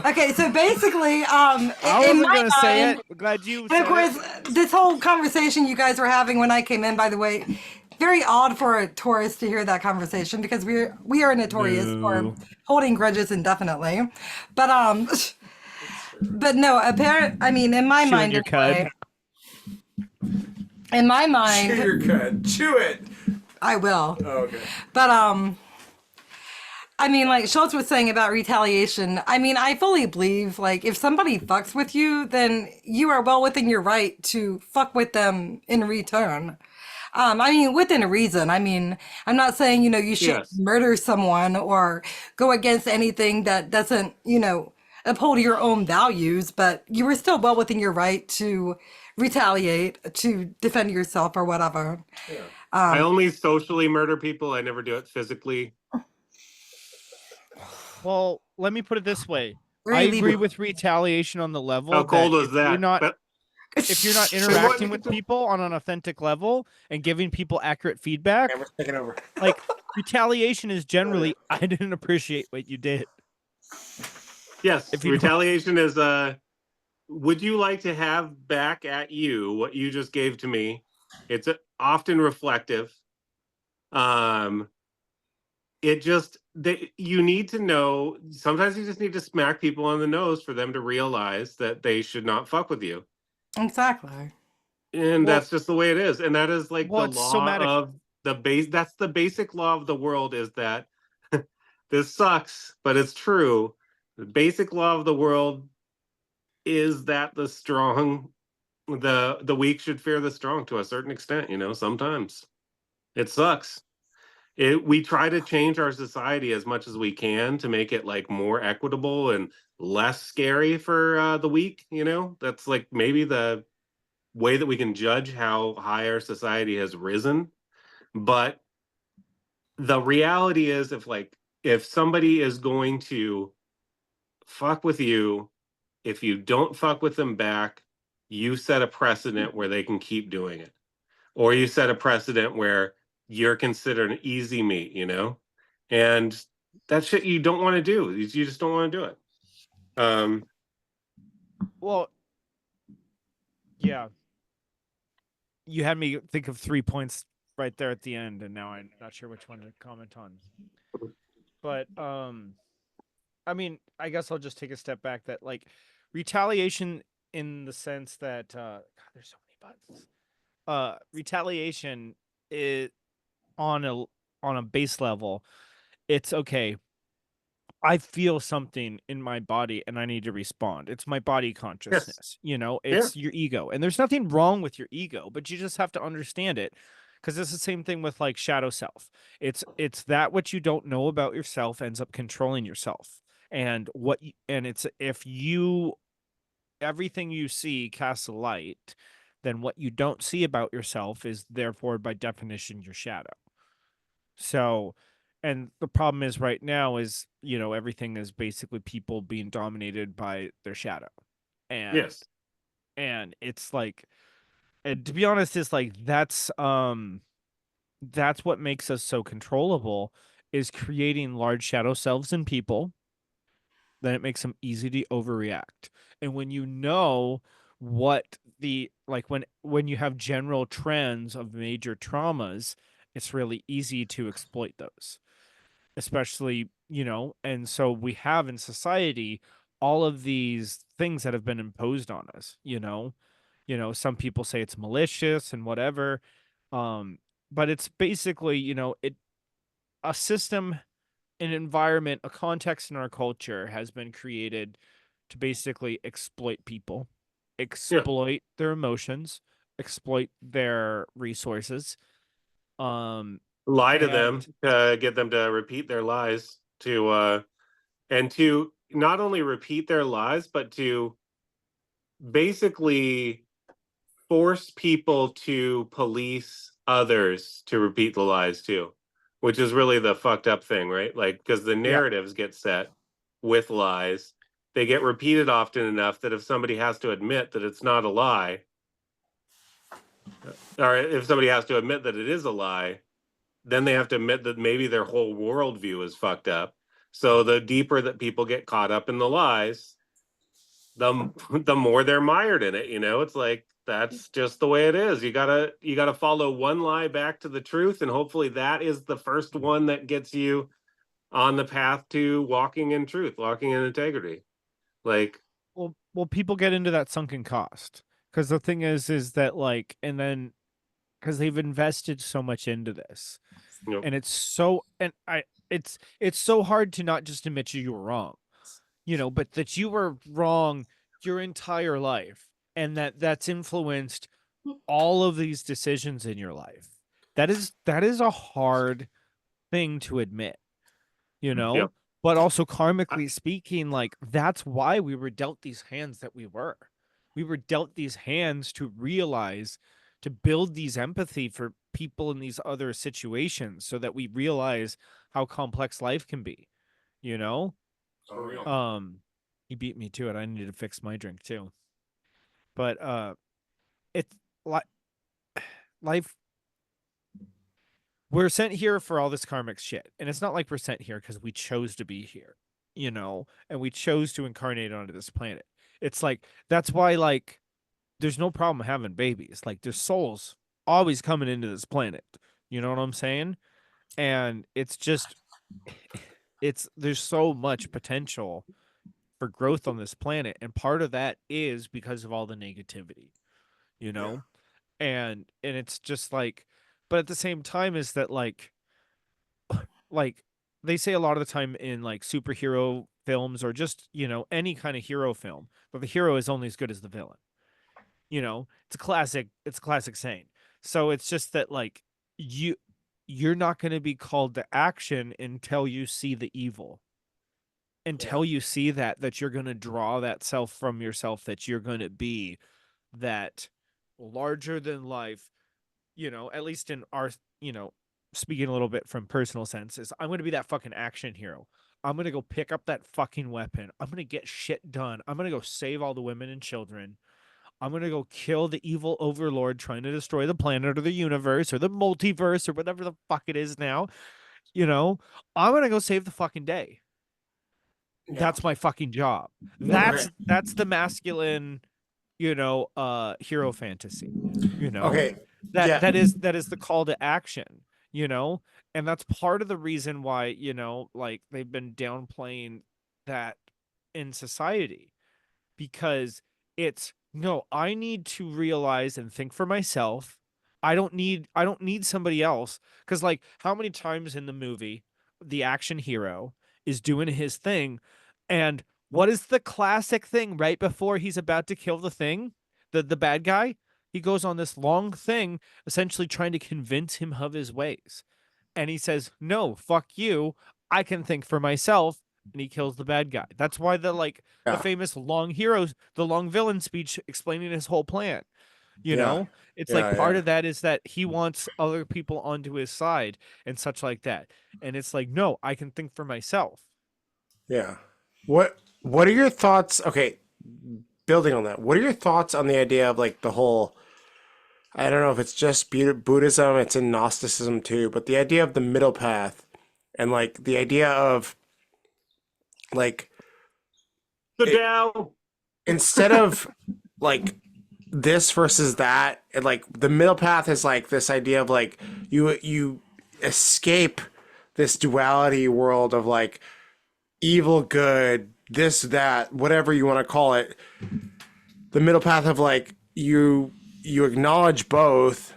Okay, so basically, I in wasn't my gonna say mind, it. I'm glad you and of said it. course, this whole conversation you guys were having when I came in, by the way, very odd for a tourist to hear that conversation because we are notorious for Boo. holding grudges indefinitely. But but no, apparent. I mean, in my Chewing mind your cud. anyway. In my Chew mind, your cud. Chew it. I will. Oh, okay. But I mean, like Schultz was saying about retaliation. I mean, I fully believe, like, if somebody fucks with you, then you are well within your right to fuck with them in return. I mean, within reason. I mean, I'm not saying, you should Yes. murder someone or go against anything that doesn't, uphold your own values, but you are still well within your right to retaliate, to defend yourself or whatever. Yeah. I only socially murder people. I never do it physically. Well, let me put it this way. I Very agree legal. with retaliation on the level How cold that was that? But if you're not Hey, what- interacting with people on an authentic level and giving people accurate feedback, Amber's taking over. like retaliation is generally I didn't appreciate what you did. yes, If you don't- retaliation is would you like to have back at you what you just gave to me? It's often reflective. It just you need to know, sometimes you just need to smack people on the nose for them to realize that they should not fuck with you. Exactly. And Well- that's just the way it is. And that is like well, the it's law somatic. of the base. That's the basic law of the world, is that this sucks, but it's true. The basic law of the world is that the weak should fear the strong to a certain extent, sometimes. It sucks. We try to change our society as much as we can to make it like more equitable and less scary for the weak. That's like maybe the way that we can judge how high our society has risen. But the reality is, if somebody is going to fuck with you, if you don't fuck with them back, you set a precedent where they can keep doing it, or you set a precedent where you're considered an easy meat, and that shit you don't want to do. You just don't want to do it. Well, yeah. You had me think of 3 points right there at the end, and now I'm not sure which one to comment on. But I mean, I guess I'll just take a step back. That like retaliation in the sense that God, there's so many buttons. Retaliation is on a base level. It's okay. I feel something in my body and I need to respond. It's my body Yes. consciousness, you know, Yeah. it's your ego. And there's nothing wrong with your ego, but you just have to understand it. Because it's the same thing with like shadow self. It's that what you don't know about yourself ends up controlling yourself. And and it's if you everything you see casts a light, then what you don't see about yourself is therefore by definition your shadow. So, and the problem is right now is, you know, everything is basically people being dominated by their shadow. And Yes. and it's like, and to be honest, it's like that's what makes us so controllable is creating large shadow selves in people. Then it makes them easy to overreact. And when you know what the like when you have general trends of major traumas, it's really easy to exploit those, especially, you know, and so we have in society all of these things that have been imposed on us, you know. You know, some people say it's malicious and whatever. Um, but it's basically, you know, a system, an environment, a context in our culture has been created to basically exploit people, Yeah. exploit their emotions, exploit their resources. Um, Lie to them, and get them to repeat their lies and to not only repeat their lies, but to basically force people to police others to repeat the lies too, which is really the fucked up thing, right? Like, because the yeah, narratives get set with lies, they get repeated often enough that if somebody has to admit that it's not a lie, or if somebody has to admit that it is a lie, then they have to admit that maybe their whole worldview is fucked up. So the deeper that people get caught up in the lies, the more they're mired in it. You know, it's like that's just the way it is. You gotta follow one lie back to the truth, and hopefully that is the first one that gets you on the path to walking in truth, walking in integrity. Like, well, people get into that sunken cost because the thing is that like, and then because they've invested so much into this, you know, and it's so, and it's so hard to not just admit you were wrong, you know, but that you were wrong your entire life, and that's influenced all of these decisions in your life. That is a hard thing to admit, you yeah, know, but also I, karmically speaking, like that's why we were dealt these hands that we were dealt these hands to realize, to build these empathy for people in these other situations so that we realize how complex life can be, you know. for real. He beat me to it. I need to fix my drink too. But it's like life, we're sent here for all this karmic shit. And it's not like we're sent here because we chose to be here, you know, and we chose to incarnate onto this planet. It's like, that's why, like, there's no problem having babies. Like, there's souls always coming into this planet. You know what I'm saying? And it's just, there's so much potential for growth on this planet. And part of that is because of all the negativity, you Yeah. know? And it's just like, but at the same time is that like they say a lot of the time in like superhero films or just, you know, any kind of hero film, but the hero is only as good as the villain. You know, it's a classic saying. So it's just that like you you're not going to be called to action until you see the evil. Yeah. Until you see that you're going to draw that self from yourself, that you're going to be that larger than life, you know, at least in our, you know, speaking a little bit from personal senses, I'm going to be that fucking action hero. I'm going to go pick up that fucking weapon. I'm going to get shit done. I'm going to go save all the women and children. I'm going to go kill the evil overlord trying to destroy the planet or the universe or the multiverse or whatever the fuck it is now. You know, I'm going to go save the fucking day. Yeah. That's my fucking job. Okay. That's the masculine, you know, hero fantasy, you know. Okay. Yeah. That is the call to action, you know. And that's part of the reason why, you know, like they've been downplaying that in society, because it's no, I need to realize and think for myself. I don't need somebody else, cuz like how many times in the movie the action hero is doing his thing. And what is the classic thing right before he's about to kill the thing, the bad guy? He goes on this long thing, essentially trying to convince him of his ways. And he says, "No, fuck you. I can think for myself." And he kills the bad guy. That's why the Yeah. famous long heroes, the long villain speech explaining his whole plan. You Yeah. know, it's Yeah, like part yeah. of that is that he wants other people onto his side and such like that. And it's like, no, I can think for myself. Yeah. What are your thoughts? Okay, building on that, what are your thoughts on the idea of like the whole? I don't know if it's just Buddhism, it's in Gnosticism too, but the idea of the middle path, and like the idea of like The it- Tao. instead of like this versus that, and like the middle path is like this idea of like you escape this duality world of like evil, good, this, that, whatever you want to call it. The middle path of like you acknowledge both,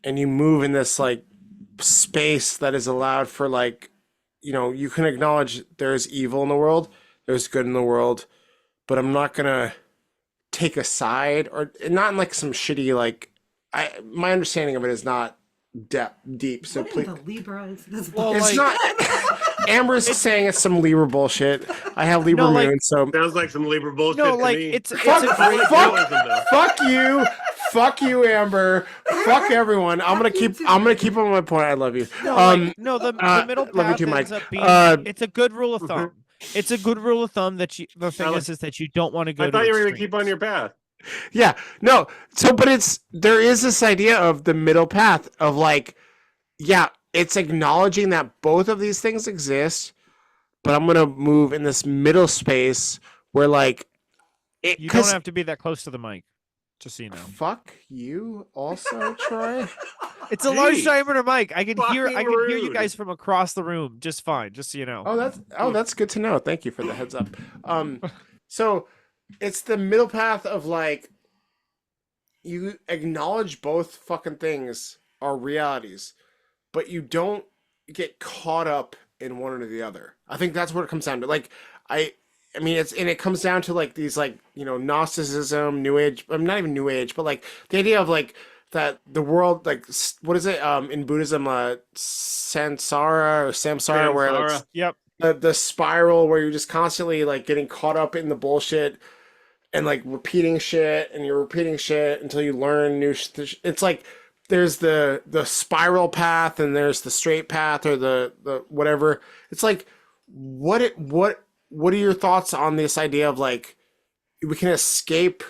and you move in this like space that is allowed for like, you can acknowledge there's evil in the world, there's good in the world, but I'm not gonna take a side, or not in like some shitty like. My understanding of it is not deep. So What please, in the Libra is this? Well, it's like- not. Amber's saying it's some Libra bullshit. I have Libra No, like- moon, so Sounds like some Libra bullshit No, to like me. it's fuck, a I great like fuck, realism, though. fuck you, Amber. Fuck everyone. I'm gonna keep on my point. I love you. No, like, no, the middle love you path too, Mike. ends up being. Uh, It's a good rule of thumb. It's a good rule of thumb that the thing is that you don't want to go. I thought to you were going to keep on extremes. your path. Yeah, no. So, but there is this idea of the middle path of like, yeah, it's acknowledging that both of these things exist, but I'm gonna move in this middle space where like, You don't have to be that close to the mic, just so you know. Fuck you, also, Troy. It's a large Jeez. diameter mic. I can hear Fucking you rude. guys from across the room just fine, just so you know. That's good to know. Thank you for the heads up. So it's the middle path of like, you acknowledge both fucking things are realities, but you don't get caught up in one or the other. I think that's what it comes down to. Like, I mean, it comes down to like these like, Gnosticism, New Age. I'm not even New Age, but like the idea of like that the world, like, what is it in Buddhism, samsara or samsara, where like Samsara. Yep. the spiral where you're just constantly like getting caught up in the bullshit and like repeating shit, and you're repeating shit until you learn new it's like there's the spiral path and there's the straight path, or the whatever. It's like what are your thoughts on this idea of like we can escape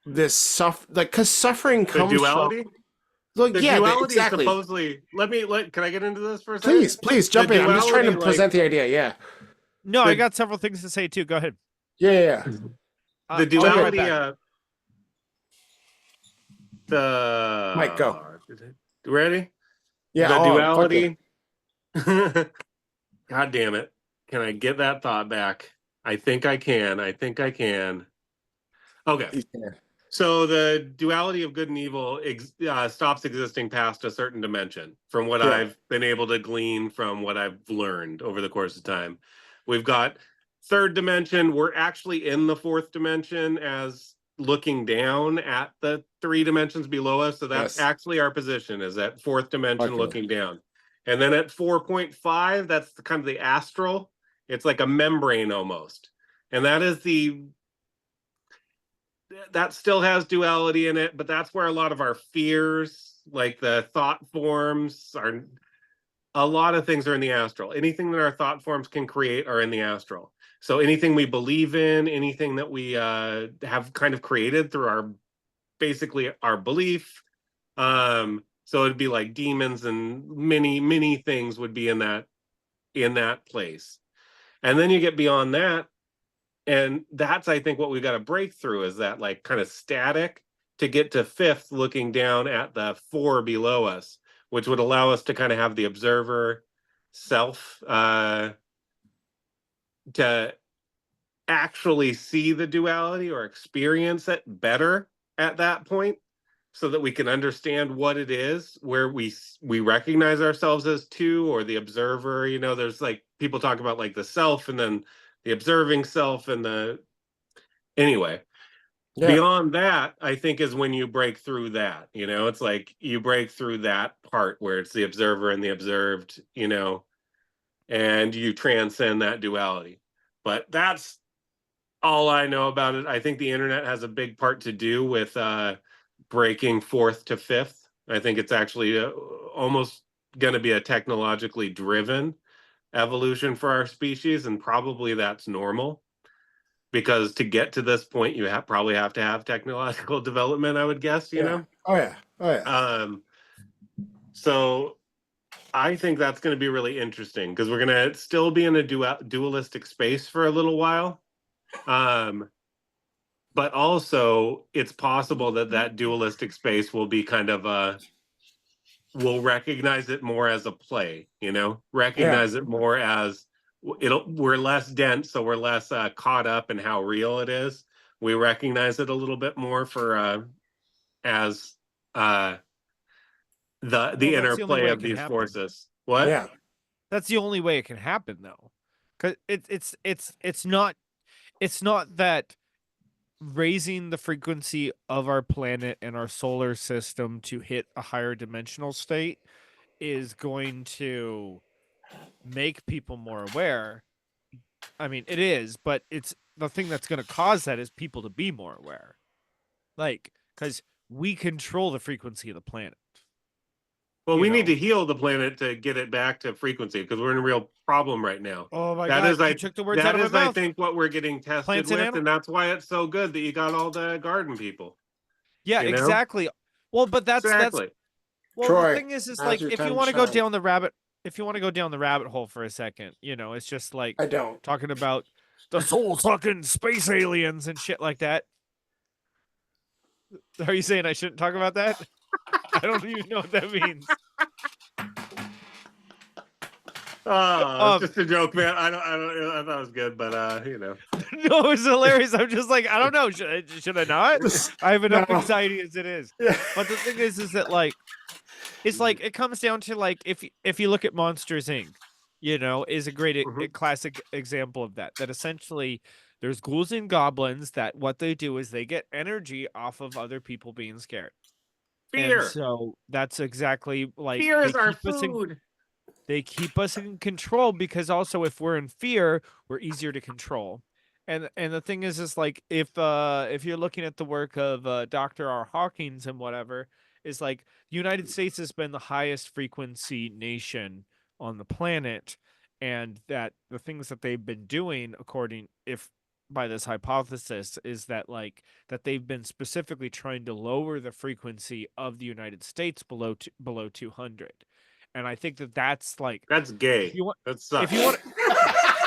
this like, because suffering The comes duality? from like, The yeah, duality exactly. is supposedly. Can I get into this for a second? Please jump in. I'm just trying to duality, present the idea. Yeah. No, I The- got several things to say too. Go ahead. Yeah. The I'll be right duality. back. The Mike, go. Ready? Yeah. The fuck yeah. duality. God damn it! Can I get that thought back? I think I can. Okay. So the duality of good and evil stops existing past a certain dimension, from what Yeah. I've been able to glean from what I've learned over the course of time. We've got third dimension. We're actually in the fourth dimension as looking down at the three dimensions below us. So that's Yes. actually our position, is that fourth dimension Okay. looking down. And then at 4.5, that's kind of the astral. It's like a membrane almost. And that still has duality in it, but that's where a lot of our fears, like the thought forms, a lot of things are in the astral. Anything that our thought forms can create are in the astral. So anything we believe in, anything that we have kind of created through our belief. So it'd be like demons, and many things would be in that place. And then you get beyond that. And that's, I think, what we've got to break through, is that like kind of static to get to fifth, looking down at the four below us, which would allow us to kind of have the observer self to actually see the duality or experience it better at that point. so that we can understand what it is, where we recognize ourselves as two, or the observer. You know, there's like people talk about like the self and then the observing self and the anyway. Yeah. Beyond that, I think is when you break through that. You know, it's like you break through that part where it's the observer and the observed, you know, and you transcend that duality. But that's all I know about it. I think the internet has a big part to do with breaking fourth to fifth. I think it's actually almost going to be a technologically driven evolution for our species, and probably that's normal, because to get to this point, you probably have to have technological development, I would guess, you know? Oh yeah. Oh yeah. So I think that's going to be really interesting, because we're going to still be in a dualistic space for a little while. But also it's possible that that dualistic space will be kind of we'll recognize it more as a play, you know, recognize it more as we're less dense, so we're less caught up in how real it is. We recognize it a little bit more for as the Well, that's the only interplay way it of can these happen. forces. What? Yeah. That's the only way it can happen, though, because it's not that raising the frequency of our planet and our solar system to hit a higher dimensional state is going to make people more aware. I mean, it is, but it's the thing that's going to cause that is people to be more aware, like, because we control the frequency of the planet. Well, we need know. to heal the planet to get it back to frequency, because we're in a real problem right now. Oh my That God, is, you took the words out of my I mouth. think, what we're getting tested Plants and with, animals. and that's why it's so good that you got all the garden people. Yeah, you know? exactly. Well, but that's Exactly. well, Troy, the thing is now's like your if you time want to to go shine. down the rabbit, if you want to go down the rabbit hole for a second, you know, it's just like I don't. talking about the soul sucking space aliens and shit like that. Are you saying I shouldn't talk about that? I don't even know what that means. Oh, it's just a joke, man. I thought it was good, but you know. No, it's hilarious. I'm just like, I don't know. Should I not? I have enough No. anxiety as it is. Yeah. But the thing is that like, it's like it comes down to like if you look at Monsters Inc., you know, is a great Mhm. classic example of that. That essentially there's ghouls and goblins that what they do is they get energy off of other people being scared. And Fear. so that's exactly like Fear they is our keep us in food. they keep us in control, because also if we're in fear, we're easier to control. And the thing is like if you're looking at the work of Dr. R. Hawkins and whatever, is like the United States has been the highest frequency nation on the planet, and that the things that they've been doing, according if by this hypothesis, is that like that they've been specifically trying to lower the frequency of the United States below 200. And I think that that's like That's gay. if you want That sucks. if you want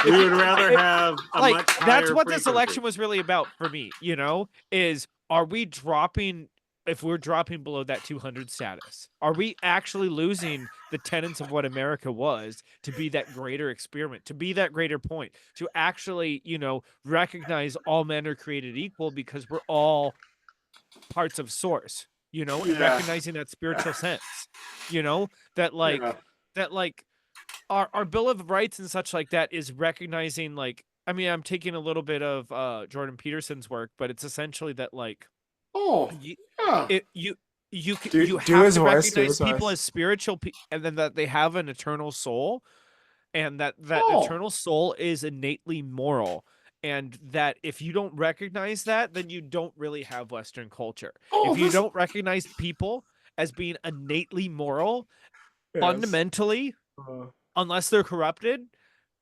we would rather have a like much that's higher what this frequency. election was really about for me, you know, is are we dropping if we're dropping below that 200 status, are we actually losing the tenets of what America was to be that greater experiment, to be that greater point, to actually, you know, recognize all men are created equal because we're all parts of source, you know, and Yeah. recognizing that spiritual sense, you know, that like Yeah. that like our Bill of Rights and such like that is recognizing like I mean I'm taking a little bit of Jordan Peterson's work, but it's essentially that like Oh. you Yeah. you Do- you do have his to voice, do recognize his people voice. as spiritual and then that they have an eternal soul, and that Oh. eternal soul is innately moral, and that if you don't recognize that, then you don't really have Western culture. Oh, If you this- don't recognize people as being innately moral, Yes. fundamentally, unless they're corrupted,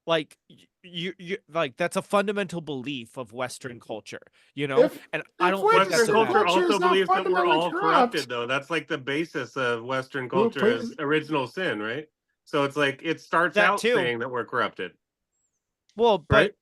like you like that's a fundamental belief of Western culture, you know. And I don't think Western that's a culture bad culture also is not believes that we're fundamentally all corrupt. corrupted, though. That's like the basis of Western Well, culture is please. original sin, right? So it's like it starts That out too. saying that we're corrupted. Well, but Right?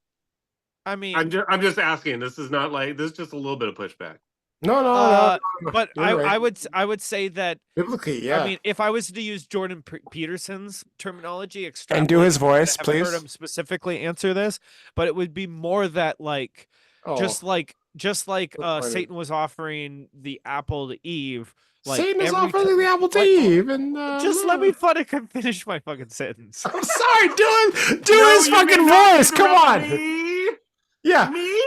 I mean, I'm just asking. This is not like this is just a little bit of pushback. No. but You're right. I would say that Biblically, yeah. I mean, if I was to use Jordan Peterson's terminology, And do his extrapolate, voice, I haven't heard please. him specifically answer this, but it would be more that like Oh. just like just like That's funny. Satan was offering the apple to Eve, like Satan is every offering the apple to like, Eve, and just let me fucking finish my fucking sentence. I'm sorry, do No, his you fucking may not voice. Come interrupt on. me. Yeah. Me?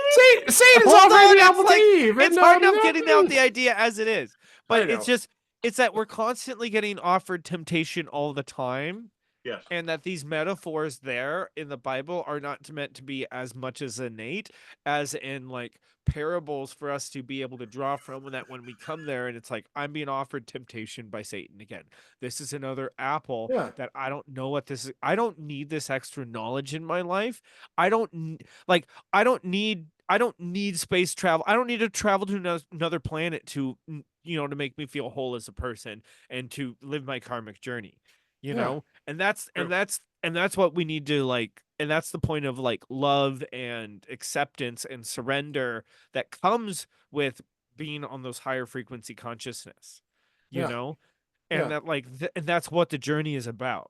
Satan's Hold offering on, the apple it's like to Eve. it's and, hard enough getting out the idea as it is, I but know. it's that we're constantly getting offered temptation all the time. Yes. And that these metaphors there in the Bible are not meant to be as much as innate as in like parables for us to be able to draw from, and that when we come there and it's like, I'm being offered temptation by Satan again. This is another apple Yeah. that I don't know what this is. I don't need this extra knowledge in my life. I don't like, I don't need space travel. I don't need to travel to another planet to, to make me feel whole as a person and to live my karmic journey, Yeah. know? And that's True. that's what we need to like, and that's the point of like love and acceptance and surrender that comes with being on those higher frequency consciousness, Yeah. and Yeah. that like and that's what the journey is about,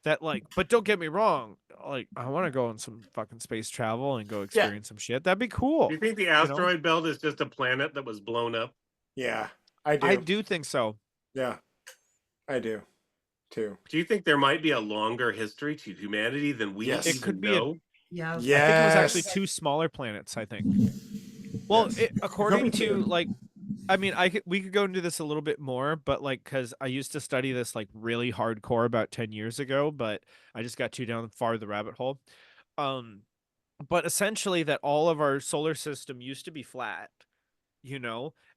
that like, but don't get me wrong, like I want to go on some fucking space travel and go experience some shit. That'd be cool. Do you think the asteroid belt is just a planet that was blown up? Yeah, I do. I do think so. Yeah, I do too. Do you think there might be a longer history to humanity than we Yes. even It could be know? Yes. I think it was actually Yes. 2 smaller planets, I think. Well, Yes. according Could be to 2. like, I mean, we could go into this a little bit more, but like, because I used to study this like really hardcore about 10 years ago, but I just got too down far the rabbit hole. But essentially, that all of our solar system used to be flat,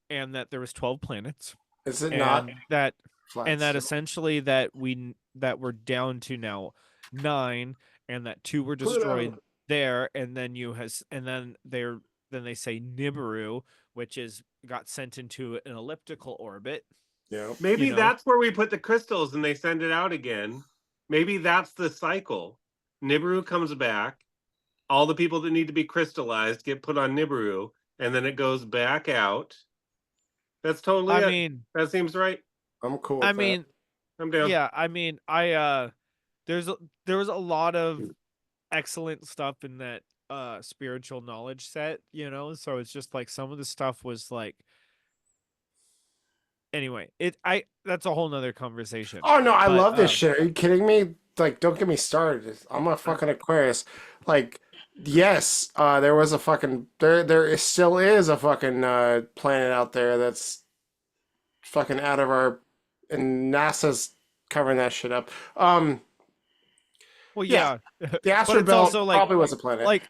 and that there was 12 planets, Is it and not that flat? and that essentially that we're down to now 9, and that 2 were destroyed Pluto. there, and then then they say Nibiru, which is got sent into an elliptical orbit. Yeah. Maybe You know? that's where we put the crystals and they send it out again. Maybe that's the cycle. Nibiru comes back. All the people that need to be crystallized get put on Nibiru, and then it goes back out. That's totally I it. mean, That seems right. I'm cool with I that. mean, I'm down. yeah, I mean, there was a lot of excellent stuff in that spiritual knowledge set, so it's just like some of the stuff was like, anyway, that's a whole nother conversation. Oh no, I But, love this shit. Are you kidding me? Like, don't get me started. I'm a fucking Aquarius. Like, yes, there was a fucking still is a fucking planet out there that's fucking out of our, and NASA's covering that shit up. Well, yeah, yeah, the but asteroid it's belt also like probably was a planet. like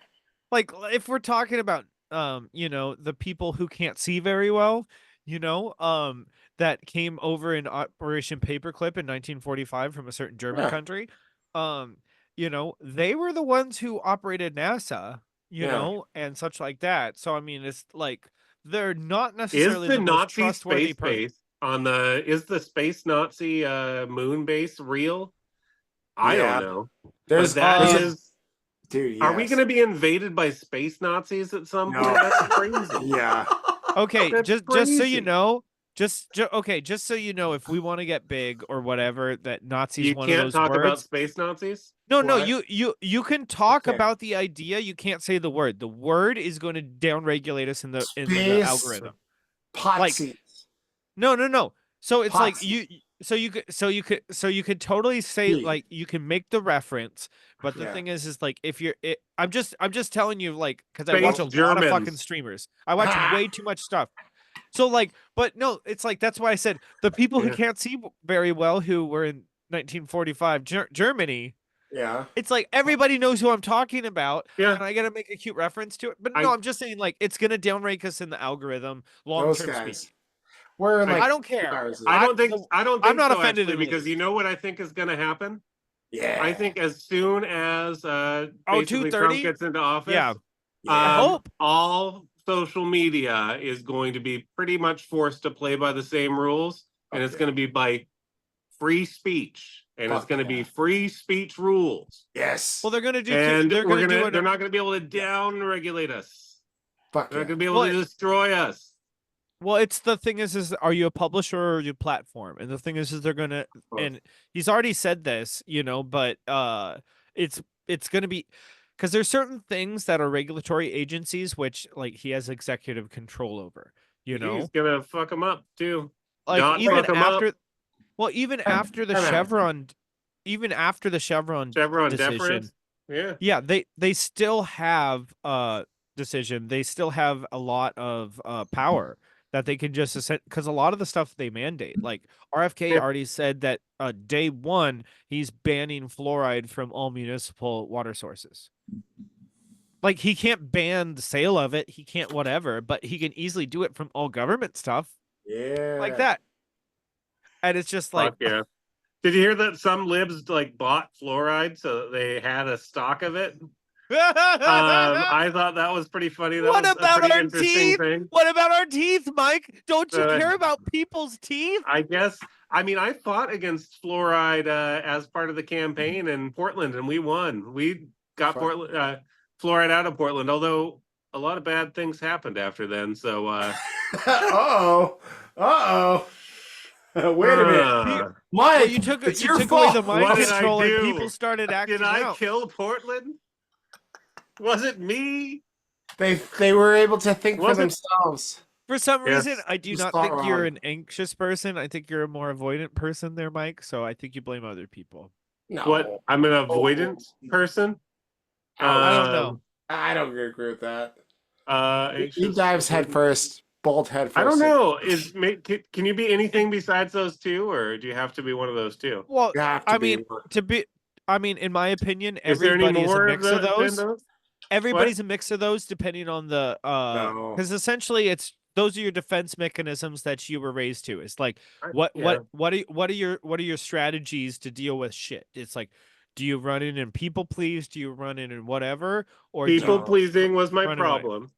if we're talking about the people who can't see very well, that came over in Operation Paperclip in 1945 from a certain German Yeah. country, they were the ones who operated NASA, Yeah. and such like that. So I mean, it's like they're not Is necessarily the the most Nazi trustworthy space person. base is the space Nazi moon base real? I Yeah. don't know. There's But that there's a- is. dude. Are we yes. going to be invaded by space Nazis at some No. point? That's crazy. Yeah. Okay, That's just so you crazy. know, just so you know, if we want to get big or whatever, that Nazi's You one of can't those talk about words. space Nazis? No, What? you can talk Okay. about the idea. You can't say the word. The word is going to downregulate us in the Space algorithm. Potsies. No. So it's like Potsies. you could totally say, Yeah. like, you can make the reference, but the Yeah. thing is like, if I'm just telling you, like, because I watch a Space lot of Germans. fucking streamers. I watch way too much stuff. So like, but no, it's like, that's why I said the people who Yeah. can't see very well, who were in 1945 Germany. Yeah. It's like everybody knows who I'm talking about, Yeah. and I gotta make a cute reference to it. But I- no, I'm just saying, like, it's gonna downrank us in the algorithm long Those term guys. speed. We're like I don't care. viruses. I don't think I'm not so, offended actually, in the because least. you know what I think is going to happen? Yeah. I think as soon as basically 2:30? Trump gets into office, Yeah. Yeah. hope. all social media is going to be pretty much forced to play by the same rules, and it's Okay. going to be by free speech, and it's Fuck going to yeah. be free speech rules. Yes. Well, they're gonna do. And They're gonna do they're not going to be able to down regulate us. Fuck They're yeah. not going to be able Well, to destroy us. Well, it's the thing is are you a publisher or are you a platform? And the thing is they're gonna, Both. and he's already said this, but it's gonna be, because there's certain things that are regulatory agencies which like he has executive control over. You know, He's gonna fuck him up too. like Not even fuck him up. after, well, even after the Time out. Chevron, even after the Chevron Chevron decision, deference. Yeah. yeah, they still have decision. They still have a lot of power that they can just because a lot of the stuff they mandate, like RFK Yeah. already said that day one he's banning fluoride from all municipal water sources. Like he can't ban the sale of it, he can't whatever, but he can easily do it from all government stuff Yeah. like that. And it's just like, Fuck yeah. Did you hear that some libs like bought fluoride so that they had a stock of it? I thought that was pretty funny. That What was about a pretty our interesting teeth? thing. What about our teeth, Mike? Don't you Uh, care about people's teeth? I guess. I mean, I fought against fluoride as part of the campaign in Portland, and we won. We got Fuck. Portland fluoride out of Portland, although a lot of bad things happened after then. So, Uh-oh. Wait a minute. uh, Mike, Well, you took it's you your took away fault. the What mind did I control and do? people started acting did I out. kill Portland? Was it me? They were able to think for Was it- themselves. For some Yes. reason, I do You not spot think you're wrong. an anxious person. I think you're a more avoidant person there, Mike. So I think you blame other people. No. What? I'm an avoidant person. I don't know. I don't agree with that. He Anxious, dives head avoidant. first, bald head first. I don't know. Can you be anything besides those two, or do you have to be one of those two? Well, You have to I be mean, one. in my opinion, Is there any everybody's a more mix of than those. Everybody's a mix of those, depending on the No. because essentially those are your defense mechanisms that you were raised to. It's like what Yeah. what are your strategies to deal with shit? It's like, do you run in and people please? Do you run in and whatever? Or do you People No. pleasing was my Run away. problem,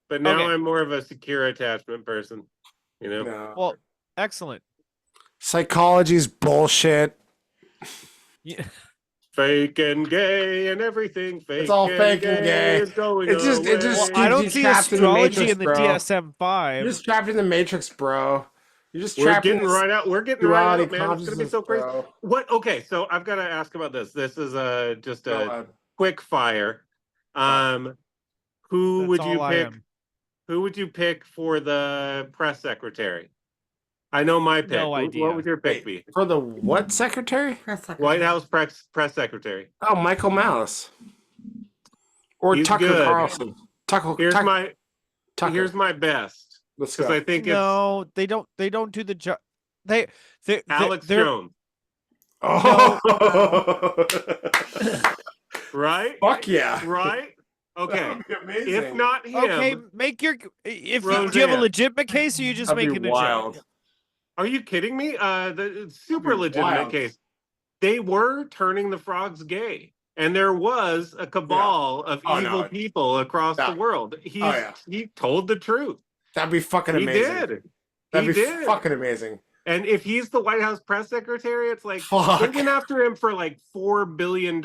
but now Okay. I'm more of a secure attachment person. You know, No. well, excellent. Psychology's bullshit. Yeah. fake and gay and everything. Fake all and fake and gay. is going It just away. keeps I don't you see trapped in the astrology Matrix, in the bro. DSM-5. You're just trapped in the Matrix, bro. You're just We're trapped getting in this right out. We're getting right duality out, man. It's gonna be consciousness, so crazy. bro. What? Okay, so I've got to ask about this. This is just Go a ahead. quick fire. Who That's would all you I pick? am. Who would you pick for the press secretary? I know my pick. No What idea. would your pick be? For the what secretary? Press secretary. White House press secretary. Oh, Michael Malice. Or He's Tucker good. Carlson. Here's Tucker. here's my best Let's because go. I think No, they don't do the job. They it's Alex they're- Jones, Oh. right? Fuck yeah. Right? Okay. That would be amazing. If not him, Okay, make your if you, do you have a Roseanne. legitimate case or you just That'd be making a wild. joke? are you kidding me? The super That'd be legitimate wild. case. They were turning the frogs gay, and there was a cabal of Oh, evil no. people across Yeah. the world. yeah. He told the truth. That'd be fucking He amazing. did. That'd He be did. fucking amazing. And if he's the White House press secretary, it's like Fuck. they went after him for like $4 billion.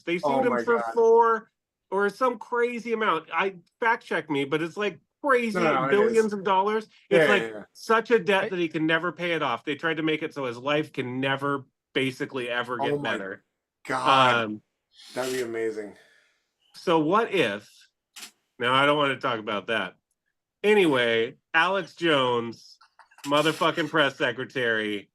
They sued Oh him my for God. 4 or some crazy amount. I fact check me, but it's like crazy No, it billions is. of dollars. Yeah, It's like yeah. such a debt that he can never pay it off. They tried to make it so his life can never basically ever Oh get my better. God. That'd be amazing. So what if now I don't want to talk about that. Anyway, Alex Jones, motherfucking press secretary,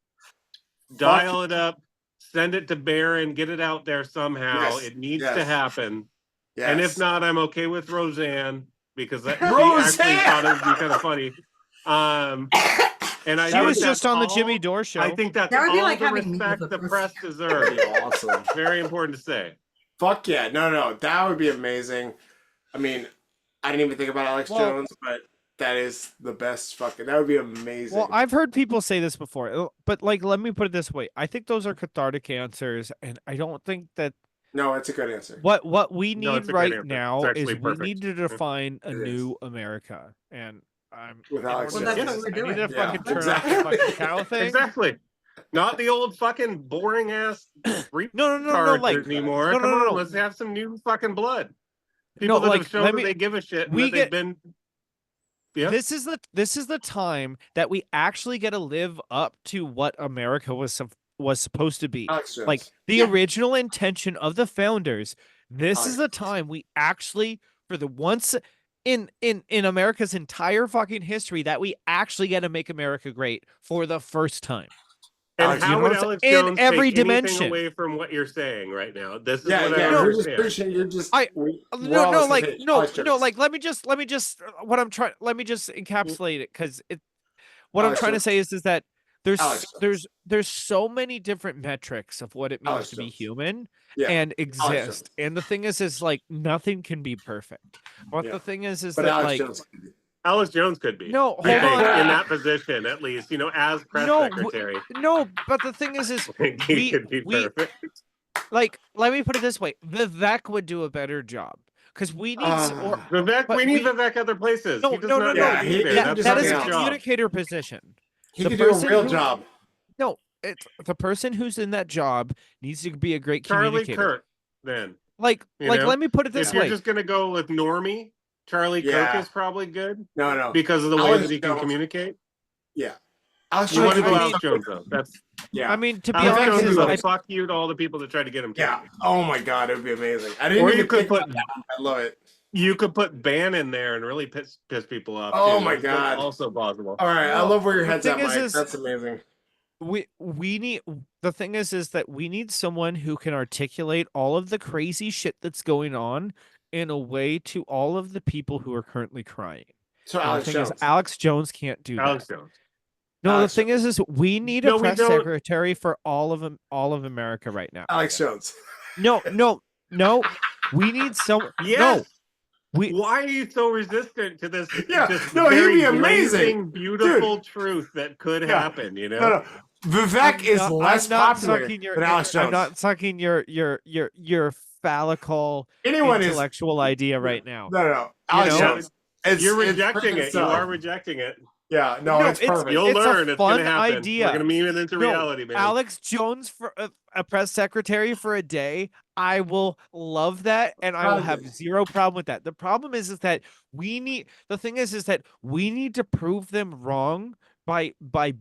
dial it up, send it to Barron, get it out there somehow. Yes, It needs to yes. happen. Yes. And if not, I'm okay with Roseanne because she Roseanne! actually thought it would be kind of funny. And I She think was that's just on the all- Jimmy Dore show. I think that's That would be all like the having meat respect with the a press person. deserves. That'd be awesome. Very important to say. Fuck yeah. No. That would be amazing. I mean, I didn't even think about Alex Well- Jones, but that is the best fucking. That would be amazing. Well, I've heard people say this before, but like, let me put it this way: I think those are cathartic answers, and I don't think that No, it's a good answer. what we No, need it's a good right answer. now It's is actually we perfect. need to define a It is. new America, and I'm With in Alex order to Jones. do Well, that's what this, we're I need to doing. Yeah, fucking turn exactly. off the fucking cow thing. Exactly. Not the old fucking boring ass No, cards like anymore. no, Come no, on, no. let's have some new fucking blood. People that like, have shown let that me- they give a shit and we that they've get- been. Yeah. This is the time that we actually get to live up to what America was supposed to be. Alex Jones. Like the Yeah. original intention of the founders. This is the time we actually, for the once in America's entire fucking history, that we actually get to make America great for the first time. And Alex, how you know would what I'm Alex saying? In Jones every take anything dimension. away from what you're saying right now? This is Yeah, what I yeah. No, You're just understand. preaching. You're just. I- we're No, all no, on the like same page. no, Alex no, Jones. like let me just what I'm trying. Let me just encapsulate it, because what I'm Alex trying to Jones. say is that Alex Jones. there's so many different metrics of what it means Alex to be Jones. human Yeah. and Jones. exist. And the thing is like nothing can be perfect. But Yeah. the thing is But that Alex like Jones. Alex Jones could be. no, I hold think on. in that position, at least, as press No, secretary. No, but the thing is I think he could be perfect. like let me put it this way: Vivek would do a better job because we need or Vivek, but we need Vivek other places. No, he does no, not no, Yeah, need he- to be he there. can That's do that not is his a something else. job. communicator position. He The could do a person real who- job. No, it's the person who's in that job needs to be a great Charlie communicator. Kirk, then. Like You know? let me put it this If you're way. just going to go with Normie, Charlie Yeah. Kirk is probably good No. because of the way Alex that he can Jones. communicate. Yeah. Alex You Jones. want to could go do Alex something- Jones, though. That's Yeah. I mean, to be Alex Vivek honest, Jones is is could a do fuck you to all the people that tried to get him taken. Yeah. Oh my God, it would be amazing. I didn't Or even you could think put about that. I love it. you could put Ban in there and really piss people off. Oh too. my That's God. also possible. All right, I Well, love where your the head's thing at, is- Mike. is- That's amazing. we need the thing is that we need someone who can articulate all of the crazy shit that's going on in a way to all of the people who are currently crying. So And Alex the thing Jones. is, Alex Jones can't do Alex that. Jones. No, Alex the thing is we need No, a we press don't. secretary for all of America right now. Alex Jones. No. We need some. Yes. No, we. Why are you so resistant to this? Yeah, just no, he'd very be amazing. blazing, beautiful truth that could Yeah. happen. You know. No. Vivek is less I'm not popular sucking your. than Alex Jones. I'm not sucking your phallical Anyone is. intellectual idea right now. No. Alex know? Jones. You're It's rejecting freaking it. You stuff. are rejecting it. Yeah, no, No, it's it's- perfect. You'll It's a learn. It's fun going to happen. idea. We're going to meme it into No, reality, man. Alex Jones for a press secretary for a day. I will love that, and I will have zero problem with that. The problem is that we need. The thing is that we need to prove them wrong by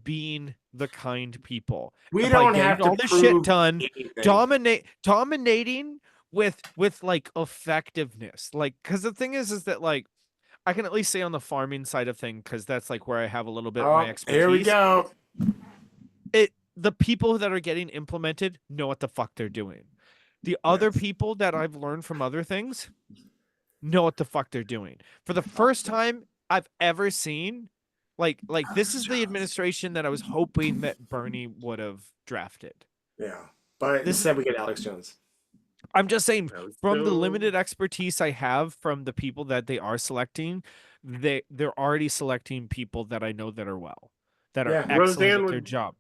being the kind people. We by don't getting have to all this prove shit done. anything. Dominating with like effectiveness. Like, because the thing is that like. I can at least say on the farming side of things, because that's like where I have a little bit of my expertise. Here we go. The people that are getting implemented know what the fuck they're doing. The other people that I've learned from other things know what the fuck they're doing. For the first time I've ever seen, like this is the administration that I was hoping that Bernie would have drafted. Yeah, but instead we get Alex Jones. I'm just saying, Alex from the Jones. limited expertise I have from the people that they are selecting, they're already selecting people that I know that are that are Yeah. excellent Roseanne at their would- job.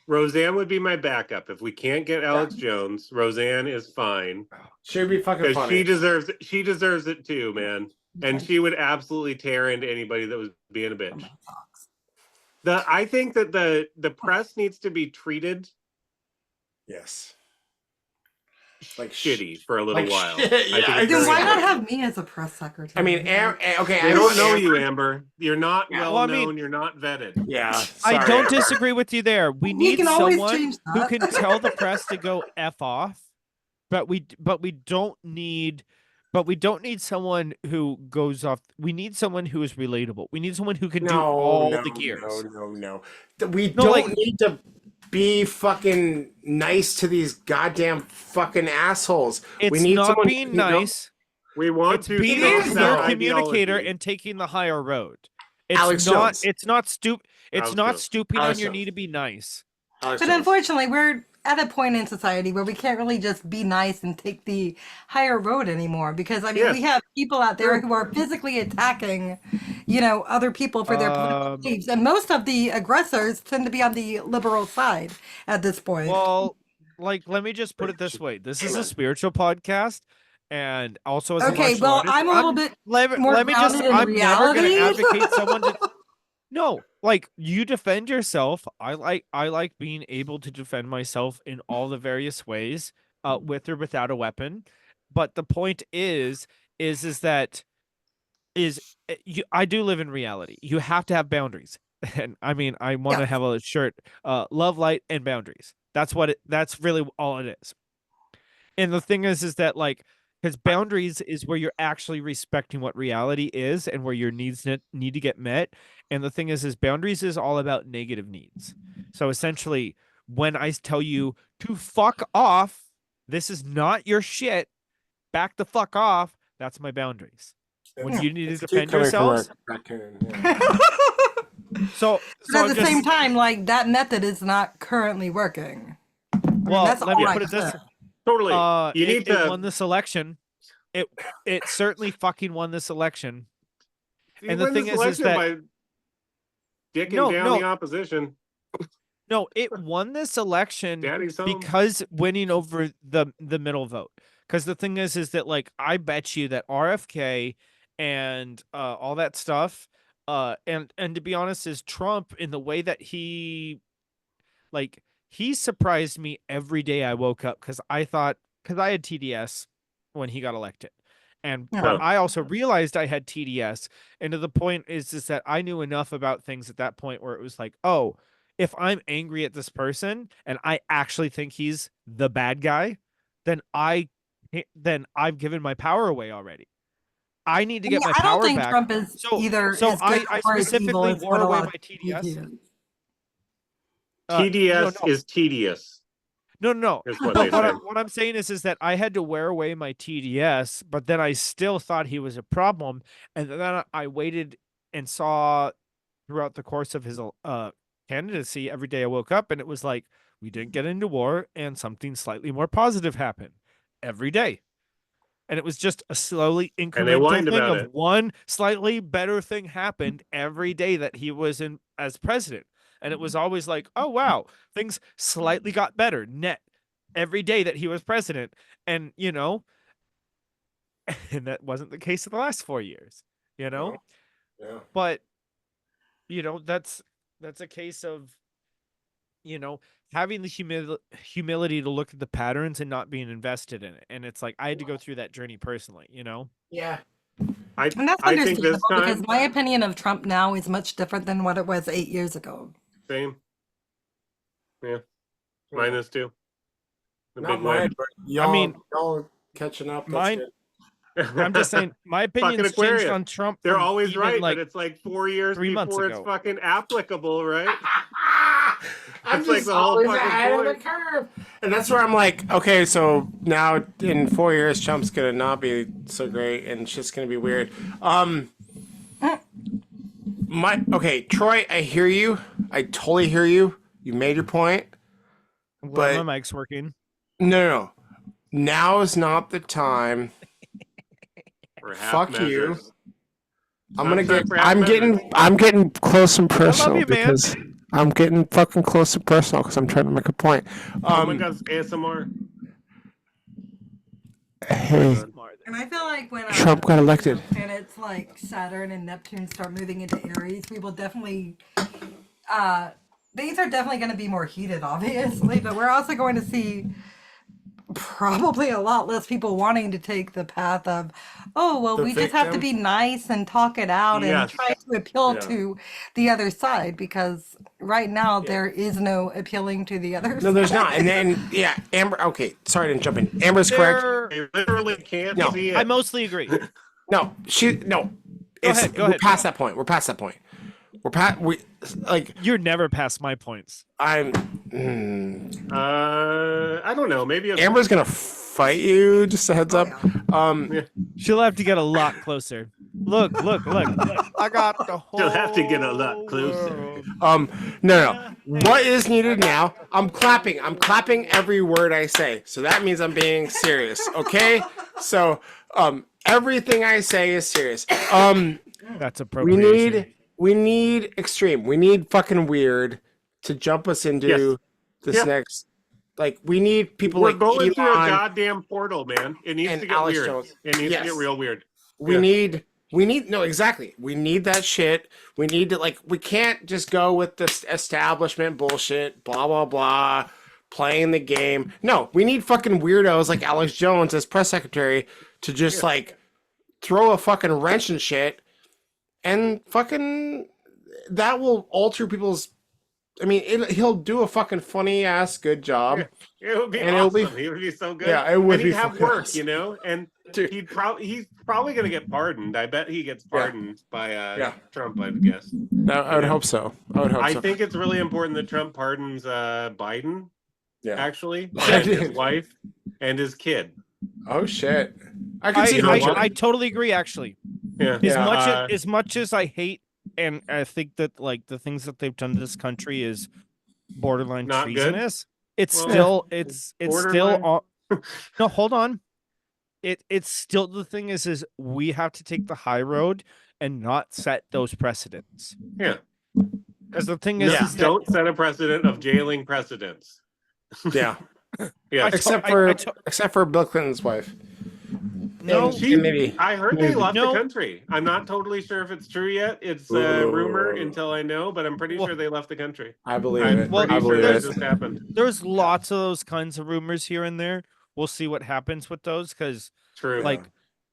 Roseanne would be my backup. If we can't get Alex Jones, Roseanne is fine. She'd be fucking Because funny. she deserves it too, man. And she would absolutely tear into anybody that was being a bitch. I think that the press needs to be treated Yes. Like shitty for a little like while. shit, I yeah, think it's exactly. Then very why not important. have me as a press secretary? I mean, okay, They I don't know Amber- you, Amber. You're not Yeah, well well, I known. mean- You're not vetted. Yeah, I sorry, don't Amber. disagree with you there. We We need can always someone change who that. can tell the press to go F off, but we don't need someone who goes off. We need someone who is relatable. We need someone who can do all the gears. No. We No, don't like- need to be fucking nice to these goddamn fucking assholes. It's we need not someone being who knows- nice. We want It's to being It a is, clear though. communicator ideology. and taking the higher road. It's Alex not. Jones. It's not stoop. It's Alex not Jones. stooping Alex on your Jones. knee to be nice. Alex But Jones. unfortunately, we're at a point in society where we can't really just be nice and take the higher road anymore. Because I mean, Yes. we have people out there who are physically attacking, other people for their political beliefs, and most of the aggressors tend to be on the liberal side at this point. Well, like, let me just put it this way: this is a spiritual podcast, and also as a Okay, martial well, artist, I'm a little bit more let me just. grounded in I'm never going to reality. advocate someone to. No, like you defend yourself. I like being able to defend myself in all the various ways, with or without a weapon. But the point is that I do live in reality. You have to have boundaries, and I mean, I want to Yes. have a shirt, love, light, and boundaries. That's really all it is. And the thing is that like, because boundaries is where you're actually respecting what reality is and where your needs need to get met. And the thing is boundaries is all about negative needs. So essentially, when I tell you to fuck off, this is not your shit. Back the fuck off. That's my boundaries. When you need to It's cute defend coming from a yourselves. raccoon, yeah. So But I'm at the same time, like that method is not currently working. well, that's let me all I put it this. said. Totally. You need It to won this election. It certainly fucking won this election. you and the win thing this is election that- by dicking No, down no. the opposition. No, it won this election Daddy's home. because winning over the middle vote. Because the thing is that like I bet you that RFK and all that stuff, and to be honest, is Trump in the way that he surprised me every day I woke up because I had TDS when he got elected. And Yeah. but I also realized I had TDS, and to the point is that I knew enough about things at that point where it was like, oh, if I'm angry at this person and I actually think he's the bad guy, then I've given my power away already. I need to get my I don't power think back. Trump is either. So as I good or as evil specifically as wore what a away lot my of people TDS. do. TDS no. is tedious. No. Is what No, they say. what I'm saying is that I had to wear away my TDS, but then I still thought he was a problem, and then I waited and saw throughout the course of his candidacy. Every day I woke up and it was like we didn't get into war, and something slightly more positive happened every day, and it was just a slowly they incremental whined thing about of it. one slightly better thing happened every day that he was in as president. And it was always like, oh, wow, things slightly got better net every day that he was president. And, and that wasn't the case in the last 4 years, Yeah. But, that's a case of, having the humility to look at the patterns and not being invested in it. And it's like, I had to go through that journey personally, Yeah. And that's I think understandable this time, because my opinion of Trump now is much different than what it was 8 years ago. same. Yeah. Mine is too. The Not big way. mine, but y'all, mean, y'all catching up. That's mine- good. I'm just saying my opinion's changed Aquarius. on Trump. They're from always even, right, like, but it's like 4 years 3 months before it's ago. fucking applicable, right? I'm It's like just the whole always fucking ahead of the point. curve. And that's where I'm like, okay, so now in 4 years, Trump's gonna not be so great, and it's just gonna be weird. Troy, I hear you. I totally hear you. You made your point. Glad but- my mic's working. No. Now is not the time. For half Fuck you. measures. I'm Not gonna time get. for half I'm getting close and personal you, man. because I'm getting fucking close and personal because I'm trying to make a point. Oh my god, ASMR. Hey, And I feel like when Trump got elected. planets like Saturn and Neptune start moving into Aries, we will definitely things are definitely going to be more heated, obviously, but we're also going to see probably a lot less people wanting to take the path of, oh, well, The we just have to victim? be nice and talk it out and Yes. try to appeal Yeah. to the other side, because right now there is no appealing to the other No, side. there's not. And then Amber. Okay, sorry to jump in. Amber's correct. They literally can't No, see it. I mostly agree. No. ahead, go We're ahead. past that point. We're past that point. You're never past my points. I'm. I don't know. Maybe it's Amber's gonna fight you. Just a heads up. She'll have to get a lot closer. Look. I got the whole. She'll have to get a lot closer. world. No. What is needed now? I'm clapping. I'm clapping every word I say. So that means I'm being serious. Okay. So everything I say is serious. That's We appropriation. need extreme. We need fucking weird to jump us into Yes. this Yeah. next. Like we need people We're like going through a Elon. goddamn portal, man. It needs and to get Alex weird. Jones. It needs Yes. to get real weird. We Yeah. need no, exactly. We need that shit. We need to we can't just go with this establishment bullshit, blah blah blah, playing the game. No, we need fucking weirdos like Alex Jones as press secretary to just throw a fucking wrench and shit, and fucking that will alter people's I mean, he'll do a fucking funny ass good job, It would be and it'll be awesome. He would be so good. yeah, it would And be he'd have fucking work, awesome. and Dude. he's probably gonna get pardoned. I bet he gets pardoned by Yeah. Trump, I'd guess. I would hope so. I would hope I so. think it's really important that Trump pardons Biden, Yeah. actually, Biden. and his wife and his kid. Oh shit. I can see know what? I totally agree. Actually, Yeah. Yeah. as much as I hate, and I think that like the things that they've done to this country is borderline Not good? treasonous. It's Well, still it's borderline? still no, hold on. It's still, the thing is we have to take the high road and not set those precedents. Yeah. Because the thing No, is that don't set a precedent of jailing precedents. Yeah. Yeah. Except for Bill Clinton's wife. no, And she- maybe I heard they left No. the country. I'm not totally sure if it's true yet. It's a rumor until I know, but I'm pretty Well- sure they left the country. I believe I'm it. pretty I sure believe that it. just happened. there's lots of those kinds of rumors here and there. We'll see what happens with those, because True. like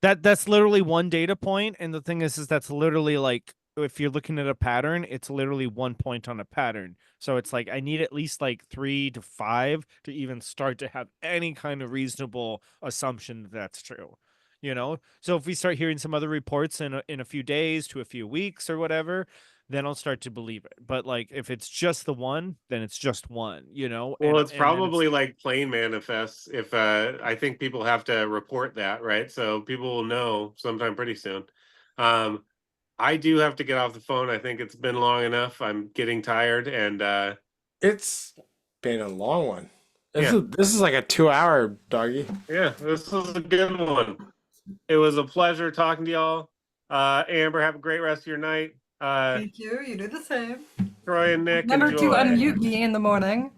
that's literally one data point, and the thing is that's literally like, if you're looking at a pattern, it's literally 1 point on a pattern. So it's like I need at least like 3 to 5 to even start to have any kind of reasonable assumption that that's true. You know, so if we start hearing some other reports in a few days to a few weeks or whatever, then I'll start to believe it. But like if it's just the one, then it's just one. You know, Well, it's and then probably like plane manifests. If I think people have to report that, right? So people will know sometime pretty soon. I do have to get off the phone. I think it's been long enough. I'm getting tired, and It's been a long one. Yeah. This is like a 2-hour, doggy. yeah, this was a good one. It was a pleasure talking to y'all. Amber, have a great rest of your night. Thank you. You do the same. Troy and Nick, Remember to enjoy. unmute me in the morning.